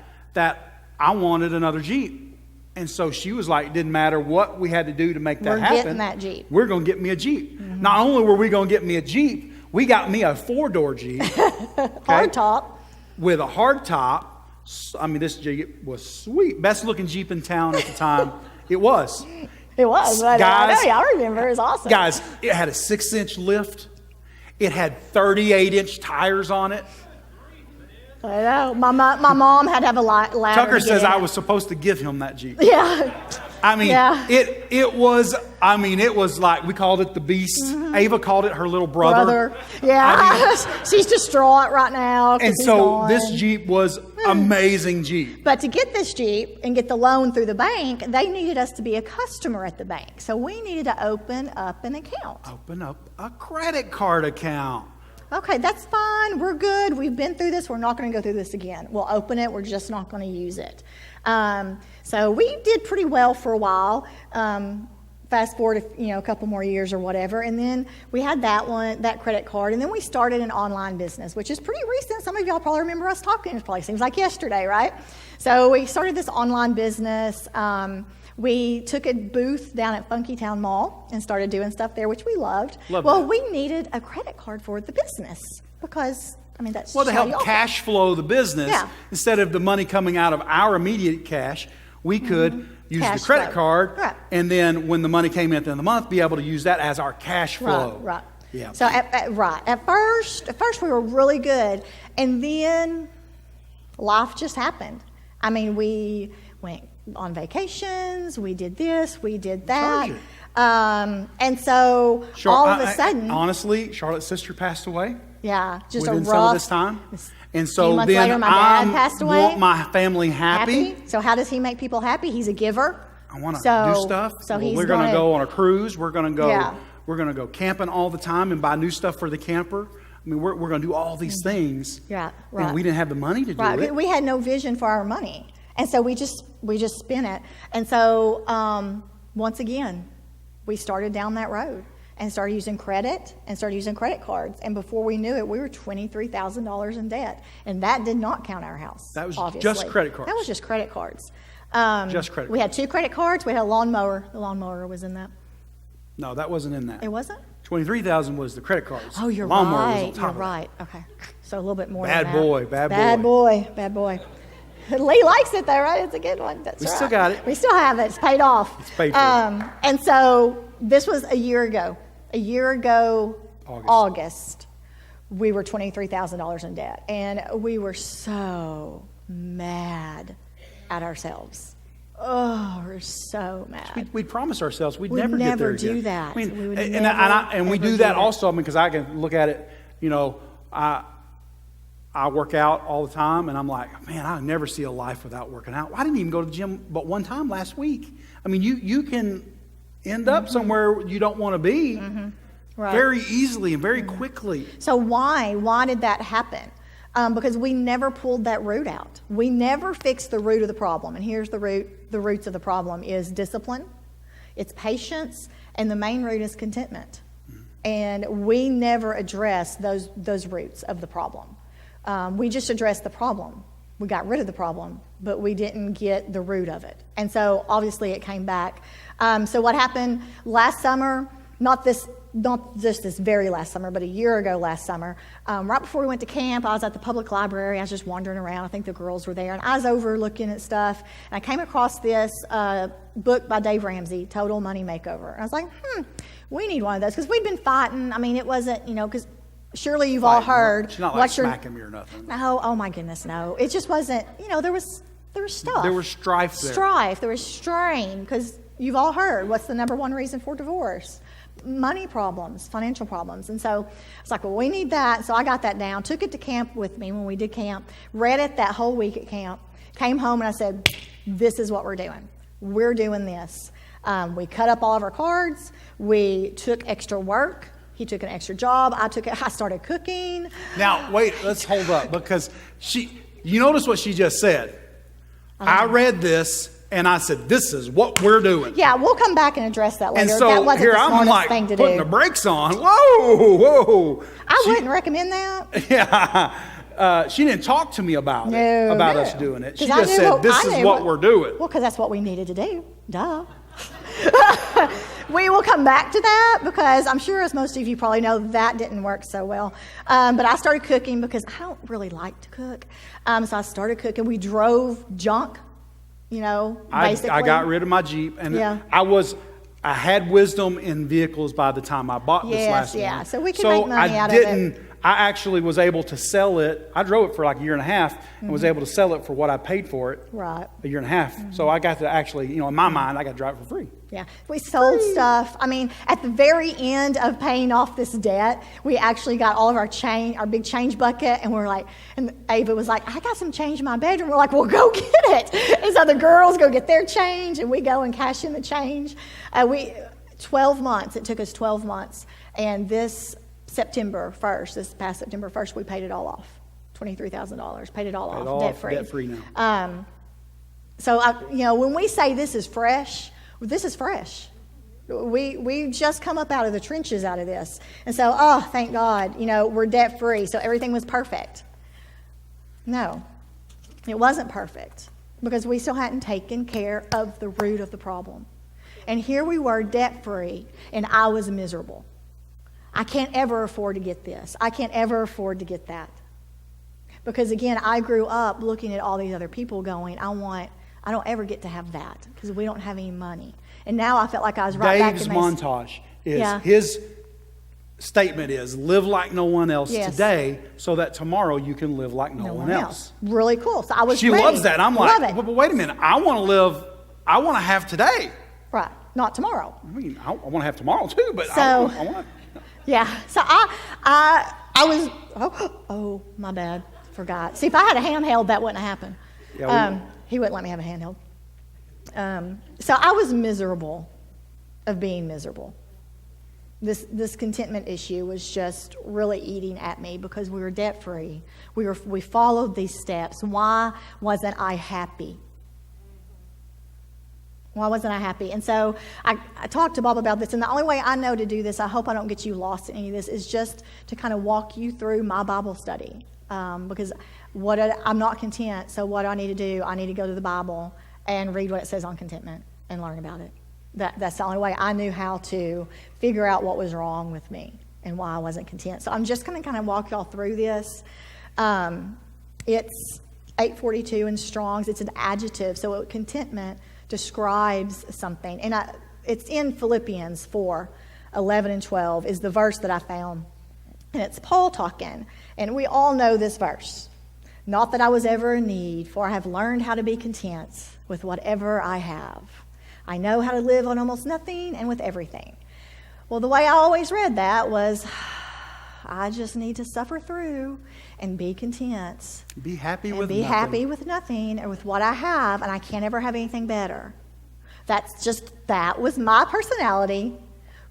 I wanted another Jeep. And so she was like, it didn't matter what we had to do to make that happen. We're getting that Jeep. We're going to get me a Jeep. Mm-hmm. Not only were we going to get me a Jeep, we got me a 4-door Jeep. Okay? Hard top. With a hard top. I mean, this Jeep was sweet. Best looking Jeep in town at the time. It was. It was. Guys, I remember. It was awesome. Guys, it had a 6-inch lift. It had 38-inch tires on it. I know. My mom had to have a ladder. Tucker to get says in I it. was supposed to give him that Jeep. Yeah. I mean, Yeah. it was like, we called it the Beast. Ava called it her little brother. Yeah. She's distraught right now. 'cause And he's so gone. this Jeep was amazing Jeep. But to get this Jeep and get the loan through the bank, they needed us to be a customer at the bank. So we needed to open up an account. Open up a credit card account. Okay, that's fine. We're good. We've been through this. We're not going to go through this again. We'll open it. We're just not going to use it. So we did pretty well for a while. Fast forward, a couple more years or whatever, and then we had that credit card, and then we started an online business, which is pretty recent. Some of y'all probably remember us talking. It probably seems like yesterday, right? So we started this online business. We took a booth down at Funky Town Mall and started doing stuff there, which we loved. We needed a credit card for the business because, that's Well, to just how help you cash flow the business, Yeah. instead of the money coming out of our immediate cash, we could use Cash the credit flow. card, Right. and then when the money came in at the end of the month, be able to use that as our cash flow. Right. Yeah. So at first we were really good, and then life just happened. We went on vacations, we did this, we did that, and so all of a sudden, honestly, Charlotte's sister passed away. Yeah, just within a some rough. of this time, and few so months later, then my dad passed away. want my family happy. So how does he make people happy? He's a giver. I want to do stuff. So he's we're going to gonna go on a cruise. We're going to go. Yeah. We're going to go camping all the time and buy new stuff for the camper. We're going to do all these things. Yeah, And we didn't have the money to do it. We had no vision for our money, and so we just spent it. And so once again, we started down that road and started using credit and started using credit cards. And before we knew it, we were $23,000 in debt, and that did not count our house. That was obviously. just credit cards. That was just credit cards. Just credit. We had 2 credit cards. We had a lawnmower. The lawnmower was in that. No, that wasn't in that. It wasn't? $23,000 was the credit cards. Oh, you're Lawnmower right. Was on top You're of it. right. Okay. So a little bit more Bad than that. boy, bad Bad boy. Lee likes it though, right? It's a good one. That's We right. still got it. We still have it. It's paid off. It's paid for. And so this was a year ago. A year ago, August, we were $23,000 in debt. And we were so mad at ourselves. Oh, we're so mad. We'd promise ourselves we'd We'd never get there never do again. that. We We would and never, we ever do do that that. also because I can look at it. I work out all the time, and I'm like, man, I never see a life without working out. Well, I didn't even go to the gym but one time last week. You can end up somewhere you don't want to be very easily and very quickly. So why did that happen? Because we never pulled that root out. We never fixed the root of the problem. And here's the root. The roots of the problem is discipline, it's patience, and the main root is contentment. And we never addressed those roots of the problem. We just addressed the problem. We got rid of the problem, but we didn't get the root of it. And so obviously it came back. So what happened last summer, not just this very last summer, but a year ago last summer, right before we went to camp, I was at the public library. I was just wandering around. I think the girls were there, and I was over looking at stuff, and I came across this book by Dave Ramsey, Total Money Makeover. And I was like, we need one of those, because we'd been fighting. It wasn't, because surely you've all heard. It's not like smacking me or nothing. No, oh my goodness, no. It just wasn't, there was stuff. There was strife there. There was strain, because you've all heard, what's the number one reason for divorce? Money problems, financial problems. And so it's like, well, we need that. So I got that down, took it to camp with me when we did camp, read it that whole week at camp, came home and I said, this is what we're doing. We're doing this. We cut up all of our cards. We took extra work. He took an extra job. I started cooking. Now, wait, let's hold up, because you notice what she just said. I read this and I said, this is what we're doing. Yeah, we'll come back and address that later. And so that wasn't here the I'm smartest like thing to putting do. the brakes on. Whoa. I wouldn't recommend that. Yeah. She didn't talk to me about us doing it. She 'Cause I just knew said, what- this I is knew what we're doing. Well, because that's what we needed to do. Duh. We will come back to that, because I'm sure, as most of you probably know, that didn't work so well. But I started cooking because I don't really like to cook. So I started cooking. We drove junk, basically. I got rid of my Jeep, and Yeah. I had wisdom in vehicles by the time I bought this last one. So we can make money out of it. I actually was able to sell it. I drove it for like a year and a half and was able to sell it for what I paid for it. Right. A year and a half. So I got to actually, in my mind, I got to drive it for free. Yeah, we sold stuff. I mean, at the very end of paying off this debt, we actually got all of our big change bucket, and we're like, and Ava was like, I got some change in my bedroom. We're like, well, go get it. And so the girls go get their change, and we go and cash in the change. 12 months, it took us 12 months. And this past September 1st, we paid it all off. $23,000, paid it all off, debt-free. Debt-free now. So, when we say this is fresh, We just come up out of the trenches out of this. And so, thank God, we're debt-free, so everything was perfect. No, it wasn't perfect because we still hadn't taken care of the root of the problem. And here we were debt-free, and I was miserable. I can't ever afford to get this. I can't ever afford to get that. Because, again, I grew up looking at all these other people going, I don't ever get to have that because we don't have any money. And now I felt like I was right back in Dave's montage is, his statement is, live like no one else today so that tomorrow you can live like no one else. Really cool. So I was She ready. loves that. I'm like, but wait a minute. I want to have today. Right. Not tomorrow. I mean, I want to have tomorrow too, but I want. Yeah. So I was, my bad. Forgot. See, if I had a handheld, that wouldn't have happened. Yeah, he wouldn't let me have a handheld. So I was miserable of being miserable. This contentment issue was just really eating at me because we were debt-free. We followed these steps. Why wasn't I happy? Why wasn't I happy? And so I talked to Bob about this, and the only way I know to do this, I hope I don't get you lost in any of this, is just to kind of walk you through my Bible study. Because I'm not content, so what do I need to do? I need to go to the Bible and read what it says on contentment and learn about it. That's the only way I knew how to figure out what was wrong with me and why I wasn't content. So I'm just going to kind of walk y'all through this. It's 842 in Strong's. It's an adjective, so contentment describes something. And it's in Philippians 4:11 and 12 is the verse that I found. And it's Paul talking. And we all know this verse. Not that I was ever in need, for I have learned how to be content with whatever I have. I know how to live on almost nothing and with everything. Well, the way I always read that was, I just need to suffer through and be content. Be happy and with be nothing. happy with nothing or with what I have, and I can't ever have anything better. That was my personality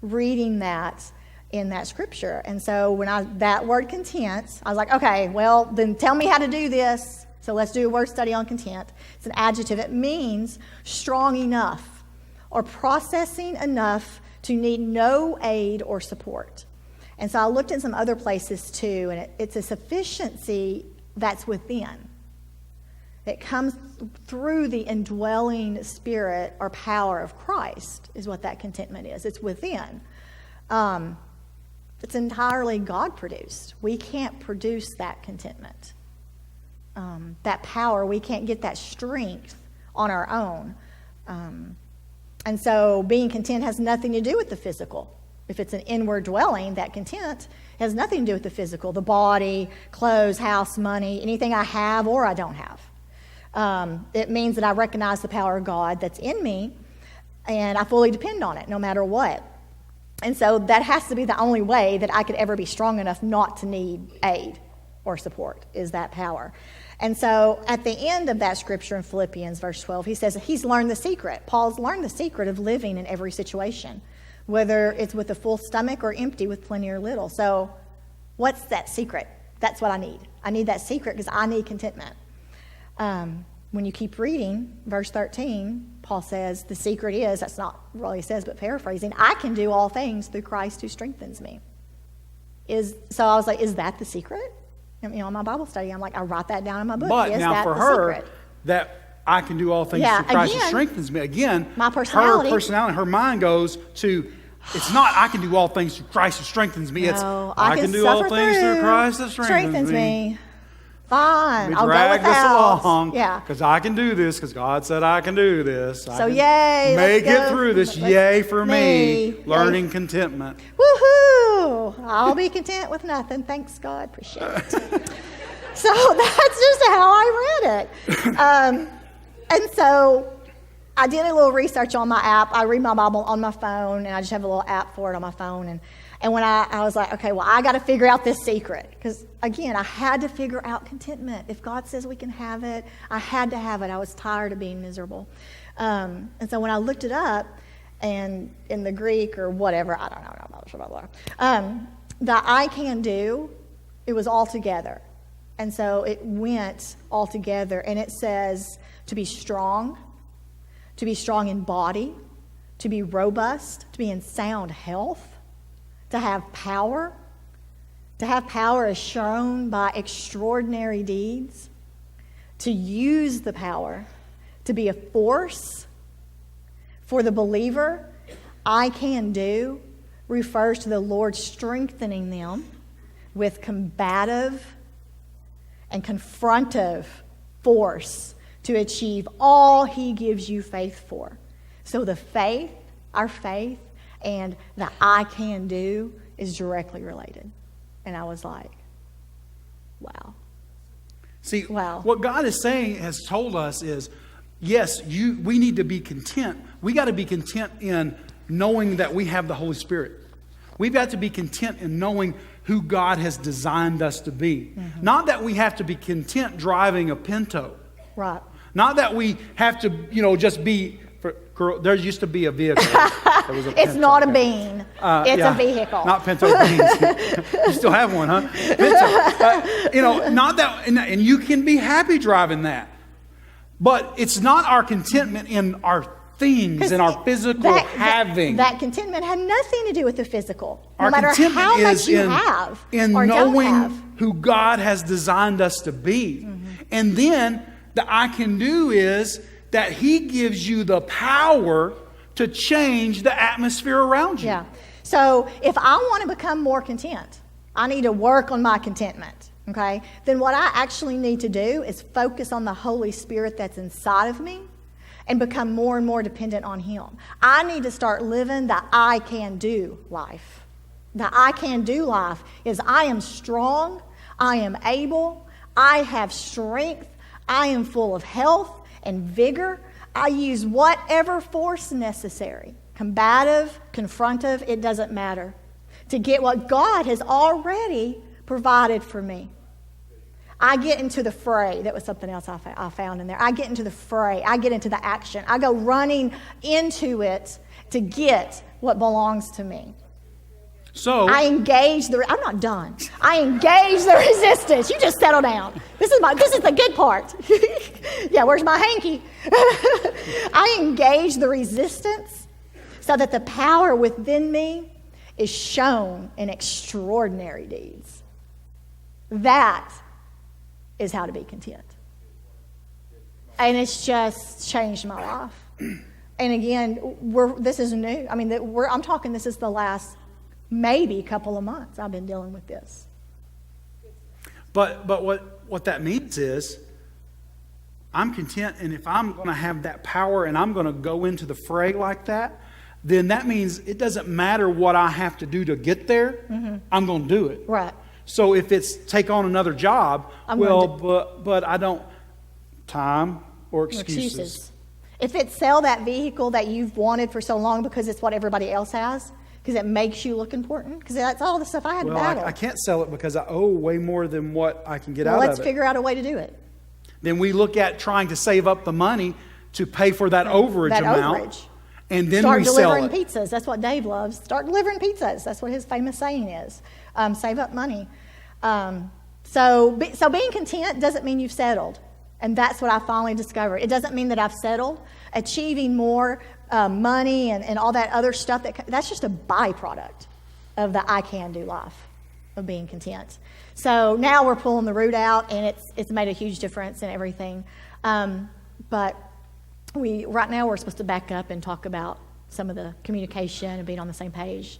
reading that in that scripture. And so when that word content, I was like, okay, well, then tell me how to do this. So let's do a word study on content. It's an adjective. It means strong enough or processing enough to need no aid or support. And so I looked at some other places too, and it's a sufficiency that's within. It comes through the indwelling spirit or power of Christ is what that contentment is. It's within. It's entirely God-produced. We can't produce that contentment. That power, we can't get that strength on our own. And so being content has nothing to do with the physical. If it's an inward dwelling, that content has nothing to do with the physical, the body, clothes, house, money, anything I have or I don't have. It means that I recognize the power of God that's in me, and I fully depend on it no matter what. And so that has to be the only way that I could ever be strong enough not to need aid or support, is that power. And so at the end of that scripture in Philippians, verse 12, he says he's learned the secret. Paul's learned the secret of living in every situation, whether it's with a full stomach or empty with plenty or little. So what's that secret? That's what I need. I need that secret because I need contentment. When you keep reading, verse 13, Paul says, the secret is, that's not what he says, but paraphrasing, I can do all things through Christ who strengthens me. So I was like, is that the secret? In my Bible study, I'm like, I write that down in my book. But is now that for the her, secret? that I can do all things through Christ who strengthens me. Again, my personality, her personality, her mind goes to, it's not I can do all things through Christ who strengthens me. It's I can do all things through Christ that strengthens me. Fine, I'll drag go with this along, because I can do this, because God said I can do this. So yay, make it through this. Yay for me, learning contentment. Woohoo! Woo! I'll be content with nothing. Thanks, God. Appreciate it. So that's just how I read it. And so I did a little research on my app. I read my Bible on my phone, and I just have a little app for it on my phone. And when I was like, okay, well, I got to figure out this secret. Because, again, I had to figure out contentment. If God says we can have it, I had to have it. I was tired of being miserable. And so when I looked it up, and in the Greek or whatever, I don't know, I'm not sure the I can do, it was all together. And so it went all together. And it says to be strong in body, to be robust, to be in sound health, to have power. To have power is shown by extraordinary deeds. To use the power, to be a force. For the believer, I can do refers to the Lord strengthening them with combative and confrontive force to achieve all He gives you faith for. So the faith, our faith, and the I can do is directly related. And I was like, wow. See, Wow. What God is saying, has told us is, yes, we need to be content. We got to be content in knowing that we have the Holy Spirit. We've got to be content in knowing who God has designed us to be. Mm-hmm. Not that we have to be content driving a Pinto. Right. Not that we have to, just be... There used to be a vehicle. There was a It's Pinto. not a bean. It's a vehicle. Not Pinto beans. You still have one, huh? Pinto. Not that... And you can be happy driving that. But it's not our contentment in our things and our physical having. That contentment had nothing to do with the physical. No Our matter contentment how much is you have in or don't knowing have. who God has designed us to be. Mm-hmm. And then the I can do is that He gives you the power to change the atmosphere around you. Yeah. So if I want to become more content, I need to work on my contentment. Okay? Then what I actually need to do is focus on the Holy Spirit that's inside of me and become more and more dependent on Him. I need to start living the I can do life. The I can do life is I am strong, I am able, I have strength, I am full of health and vigor. I use whatever force necessary, combative, confrontive, it doesn't matter, to get what God has already provided for me. I get into the fray. That was something else I found in there. I get into the fray. I get into the action. I go running into it to get what belongs to me. So I engage I'm not done. I engage the resistance. You just settle down. This is the good part. Yeah, where's my hanky? I engage the resistance so that the power within me is shown in extraordinary deeds. That is how to be content. And it's just changed my life. And again, this is new. I mean, I'm talking this is the last maybe couple of months I've been dealing with this. But what that means is I'm content, and if I'm going to have that power and I'm going to go into the fray like that, then that means it doesn't matter what I have to do to get there. Mm-hmm. I'm going to do it. Right. So if it's take on another job, but I don't, time or excuses. If it's sell that vehicle that you've wanted for so long because it's what everybody else has, because it makes you look important, because that's all the stuff I had to battle. I can't sell it because I owe way more than what I can get out of it. Let's figure out a way to do it. Then we look at trying to save up the money to pay for that overage amount. And then Start we sell it. delivering pizzas. That's what Dave loves. Start delivering pizzas. That's what his famous saying is. Save up money. So being content doesn't mean you've settled. And that's what I finally discovered. It doesn't mean that I've settled. Achieving more money and all that other stuff, that's just a byproduct of the I can do life, of being content. So now we're pulling the root out, and it's made a huge difference in everything. But right now we're supposed to back up and talk about some of the communication and being on the same page.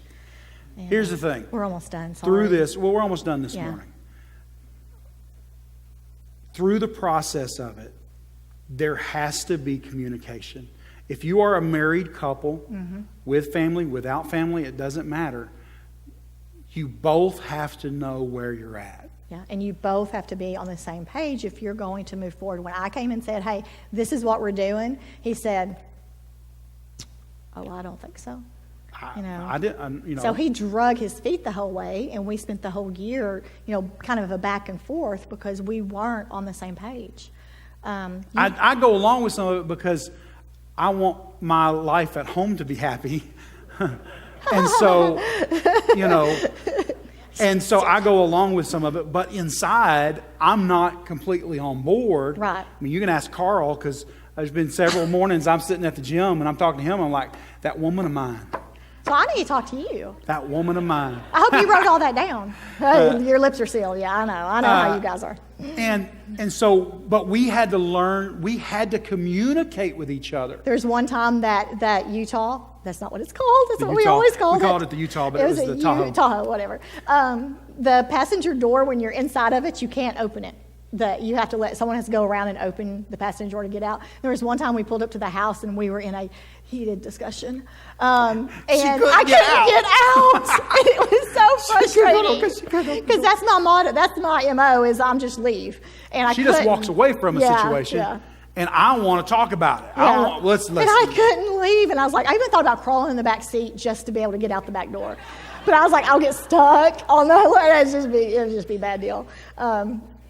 And here's the thing. We're almost done. Sorry. Through this, we're almost done this morning. Through the process of it, there has to be communication. If you are a married couple, with family, without family, it doesn't matter. You both have to know where you're at. Yeah, and you both have to be on the same page if you're going to move forward. When I came and said, hey, this is what we're doing, he said, oh, I don't think so. I didn't, So he drug his feet the whole way, and we spent the whole year, kind of a back and forth because we weren't on the same page. I go along with some of it because I want my life at home to be happy. And so, and so I go along with some of it, but inside, I'm not completely on board. Right. I mean, you can ask Carl, because there's been several mornings I'm sitting at the gym and I'm talking to him. I'm like, that woman of mine. So I need to talk to you. That woman of mine. I hope you wrote all that down. Your lips are sealed. Yeah, I know how you guys are. And so, but we had to learn, we had to communicate with each other. There's one time that Utah, that's not what it's called. That's what we always called it. We called it the Utah, but it was the Tahoe. Tahoe, whatever. The passenger door, when you're inside of it, you can't open it. You have to someone has to go around and open the passenger door to get out. There was one time we pulled up to the house and we were in a heated discussion. And I couldn't get out. And it was so frustrating. Because that's my motto. That's my MO is I'm just leave. And she just walks away from a situation. Yeah. And I want to talk about it. Yeah. Let's and I couldn't leave. And I was like, I even thought about crawling in the back seat just to be able to get out the back door. But I was like, I'll get stuck on the way. It would just be a bad deal.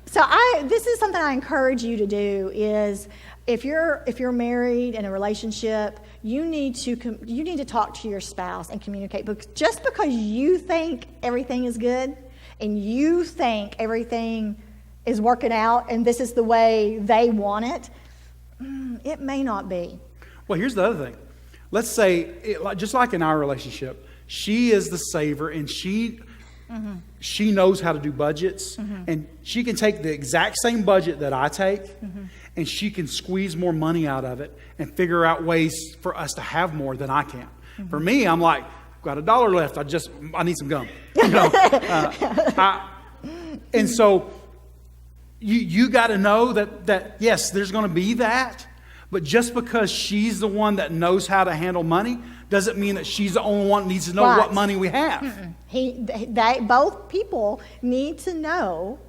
So this is something I encourage you to do is if you're married in a relationship, you need to talk to your spouse and communicate. Because just because you think everything is good and you think everything is working out and this is the way they want it, it may not be. Well, here's the other thing. Let's say, just like in our relationship, she is the saver and she knows how to do budgets, and she can take the exact same budget that I take, and she can squeeze more money out of it and figure out ways for us to have more than I can. For me, I'm like, got $1 left. I need some gum. And so you got to know that yes, there's going to be that, but just because she's the one that knows how to handle money doesn't mean that she's the only one that needs to know what money we have. Both people need to know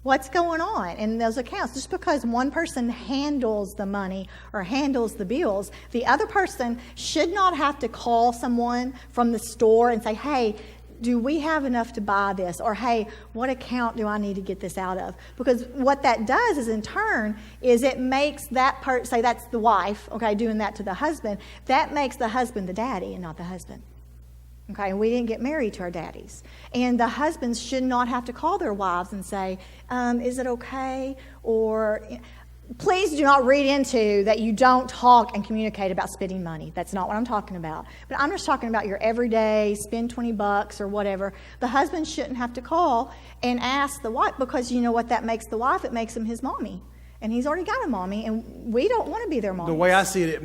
what's going on in those accounts. Just because one person handles the money or handles the bills, the other person should not have to call someone from the store and say, hey, do we have enough to buy this? Or, hey, what account do I need to get this out of? Because what that does is, in turn, is it makes that say that's the wife, okay, doing that to the husband, that makes the husband the daddy and not the husband. Okay, and we didn't get married to our daddies. And the husbands should not have to call their wives and say, is it okay? Or please do not read into that you don't talk and communicate about spending money. That's not what I'm talking about. But I'm just talking about your everyday, spend $20 or whatever. The husband shouldn't have to call and ask the wife, because you know what that makes the wife? It makes him his mommy. And he's already got a mommy, and we don't want to be their mommy. The way I see it,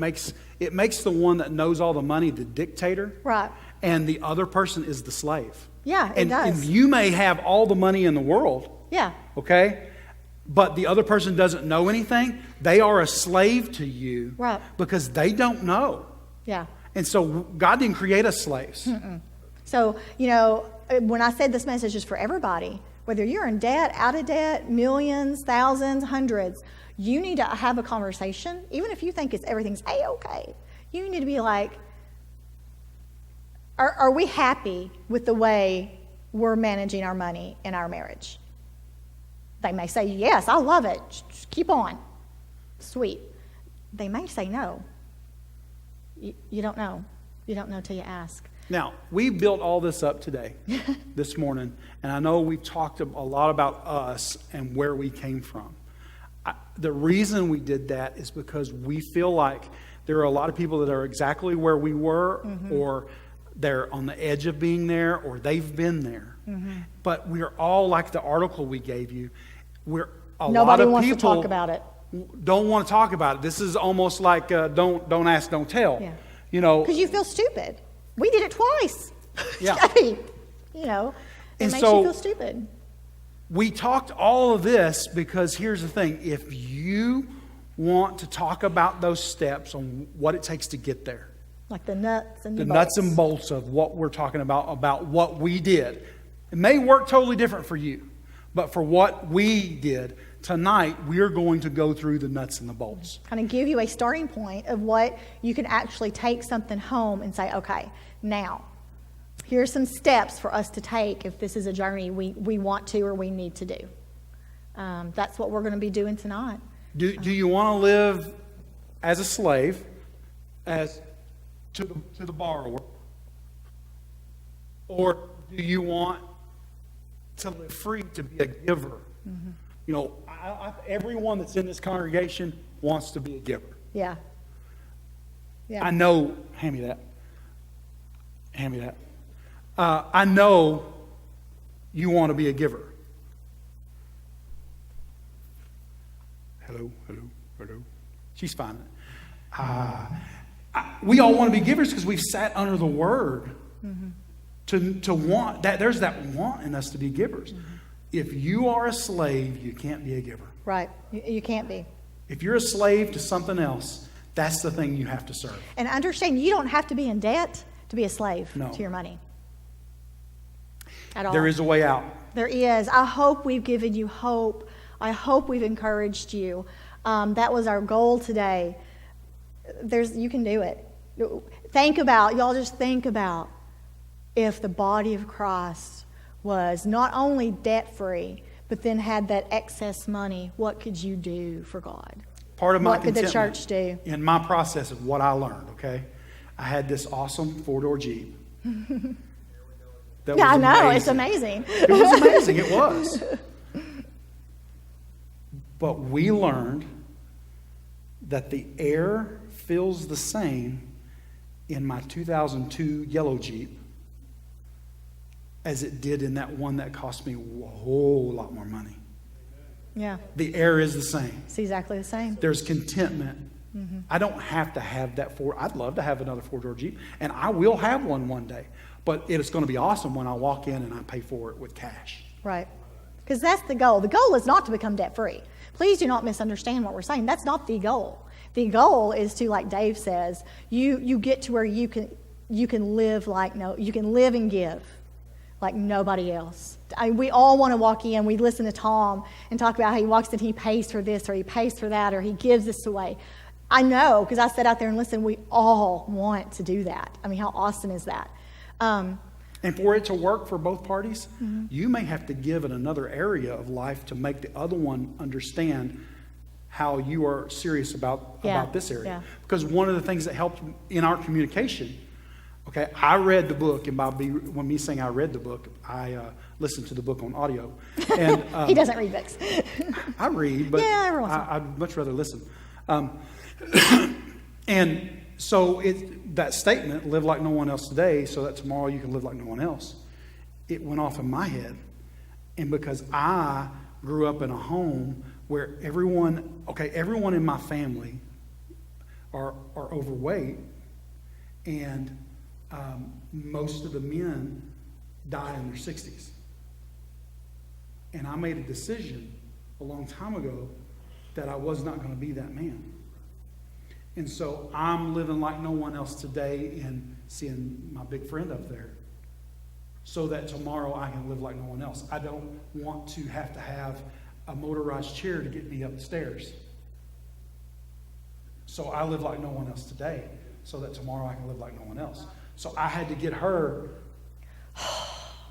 it makes the one that knows all the money the dictator. Right. And the other person is the slave. Yeah, it does. And you may have all the money in the world. Yeah. Okay? But the other person doesn't know anything. They are a slave to you. Right. Because they don't know. Yeah. And so God didn't create us slaves. So, when I said this message is for everybody, whether you're in debt, out of debt, millions, thousands, hundreds, you need to have a conversation. Even if you think everything's A-okay, you need to be like, are we happy with the way we're managing our money in our marriage? They may say, yes, I love it. Just keep on. Sweet. They may say no. You don't know. You don't know till you ask. Now, we built all this up today, this morning, and I know we've talked a lot about us and where we came from. The reason we did that is because we feel like there are a lot of people that are exactly where we were, or they're on the edge of being there, or they've been there. But we're all like the article we gave you. Nobody wants to talk about it. Don't want to talk about it. This is almost like don't ask, don't tell. Yeah. Because you feel stupid. We did it twice. Yeah. It makes you feel stupid. We talked all of this because here's the thing. If you want to talk about those steps on what it takes to get there, like the nuts and the nuts and bolts of what we're talking about what we did, It may work totally different for you, but for what we did, tonight we're going to go through the nuts and the bolts. Kind of give you a starting point of what you can actually take something home and say, okay, now, here's some steps for us to take if this is a journey we want to or we need to do. That's what we're going to be doing tonight. Do you want to live as a slave, as to the borrower, or do you want to live free to be a giver? Mm-hmm. You know, everyone that's in this congregation wants to be a giver. Yeah. Yeah. I know. Hand me that. Hand me that. I know you want to be a giver. Hello, hello, hello. She's fine. We all want to be givers because we've sat under the Word to want that. There's that want in us to be givers. If you are a slave, you can't be a giver. Right. You can't be. If you're a slave to something else, that's the thing you have to serve. And understand, you don't have to be in debt to be a slave to your money. At all. There is a way out. There is. I hope we've given you hope. I hope we've encouraged you. That was our goal today. You can do it. Y'all just think about if the body of Christ was not only debt-free, but then had that excess money, what could you do for God? Part of my what could the contentment church do? In my process of what I learned, okay? I had this awesome 4-door Jeep. I know. It's amazing. It was amazing. It was. But we learned that the air feels the same in my 2002 yellow Jeep as it did in that one that cost me a whole lot more money. Yeah. The air is the same. It's exactly the same. There's contentment. I don't have to have that I'd love to have another 4-door Jeep, and I will have one day. But it's going to be awesome when I walk in and I pay for it with cash. Right. Because that's the goal. The goal is not to become debt-free. Please do not misunderstand what we're saying. That's not the goal. The goal is to, like Dave says, you get to where you can live you can live and give like nobody else. We all want to walk in. We listen to Tom and talk about how he walks in, he pays for this or he pays for that or he gives this away. I know, because I sat out there and listened, we all want to do that. I mean, how awesome is that? And for it to work for both parties, you may have to give in another area of life to make the other one understand how you are serious about this area. Yeah. Because one of the things that helped in our communication, okay, I read the book, and when me saying I read the book, I listened to the book on audio. And he doesn't read books. I read, but I'd much rather listen. And so that statement, live like no one else today, so that tomorrow you can live like no one else, it went off in my head. And because I grew up in a home where everyone in my family are overweight, and most of the men die in their 60s. And I made a decision a long time ago that I was not going to be that man. And so I'm living like no one else today and seeing my big friend up there so that tomorrow I can live like no one else. I don't want to have a motorized chair to get me up the stairs. So I live like no one else today so that tomorrow I can live like no one else. So I had to get her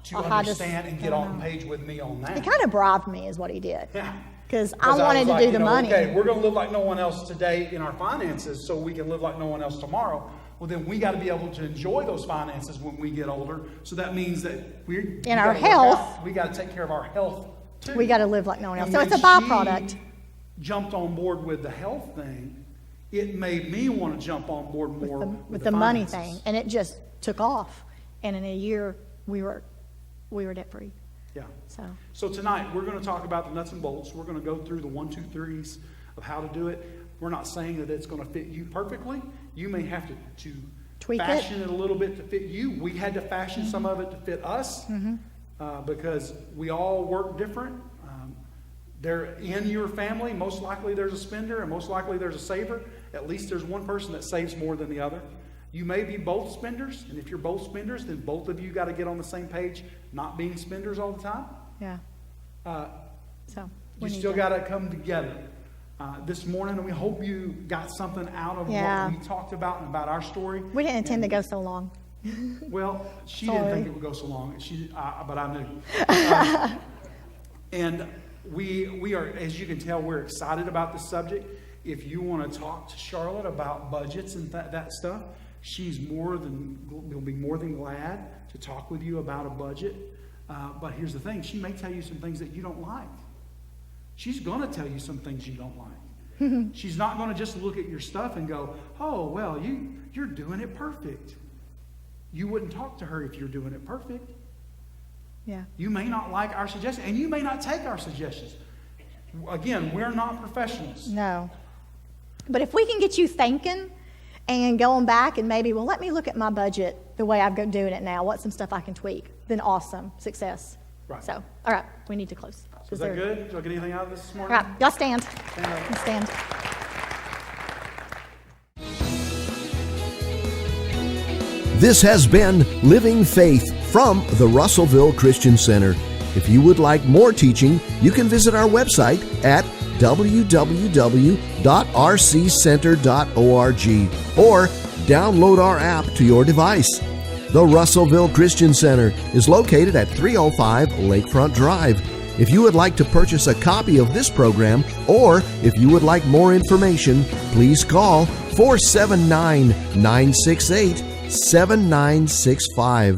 to understand and get on page with me on that. He kind of bribed me is what he did. Yeah. Because I wanted to do the money. Okay, we're going to live like no one else today in our finances so we can live like no one else tomorrow. Well, then we got to be able to enjoy those finances when we get older. So that means that we got to take care of our health too. We got to live like no one else. And so it's a byproduct. She jumped on board with the health thing. It made me want to jump on board more with the money thing, and it just took off. And in a year, we were debt free. Yeah. So tonight we're going to talk about the nuts and bolts. We're going to go through the 1, 2, 3s of how to do it. We're not saying that it's going to fit you perfectly. You may have to tweak fashion it a little bit to fit you. We had to fashion some of it to fit us because we all work different. They're in your family. Most likely there's a spender and most likely there's a saver. At least there's one person that saves more than the other. You may be both spenders, and if you're both spenders, then both of you got to get on the same page, not being spenders all the time. Yeah. So You still got to come together. This morning, and we hope you got something out of what we talked about and about our story. We didn't intend to go so long. Well, she Sorry. didn't think it would go so long, but I knew. And we are, as you can tell, we're excited about the subject. If you want to talk to Charlotte about budgets and that stuff, will be more than glad to talk with you about a budget. But here's the thing: she may tell you some things that you don't like. She's going to tell you some things you don't like. She's not going to just look at your stuff and go, "Oh, well, you're doing it perfect." You wouldn't talk to her if you're doing it perfect. Yeah. You may not like our suggestions, and you may not take our suggestions. Again, we're not professionals. No. But if we can get you thinking and going back and maybe, well, let me look at my budget the way I've been doing it now. What's some stuff I can tweak? Then awesome. Success. Right. So, all right, we need to close. Is that good? Did y'all get anything out of this morning? All right, y'all stand. Stand up. You stand. This has been Living Faith from the Russellville Christian Center. If you would like more teaching, you can visit our website at www.rccenter.org or download our app to your device. The Russellville Christian Center is located at 305 Lakefront Drive. If you would like to purchase a copy of this program, or if you would like more information, please call 479-968-7965.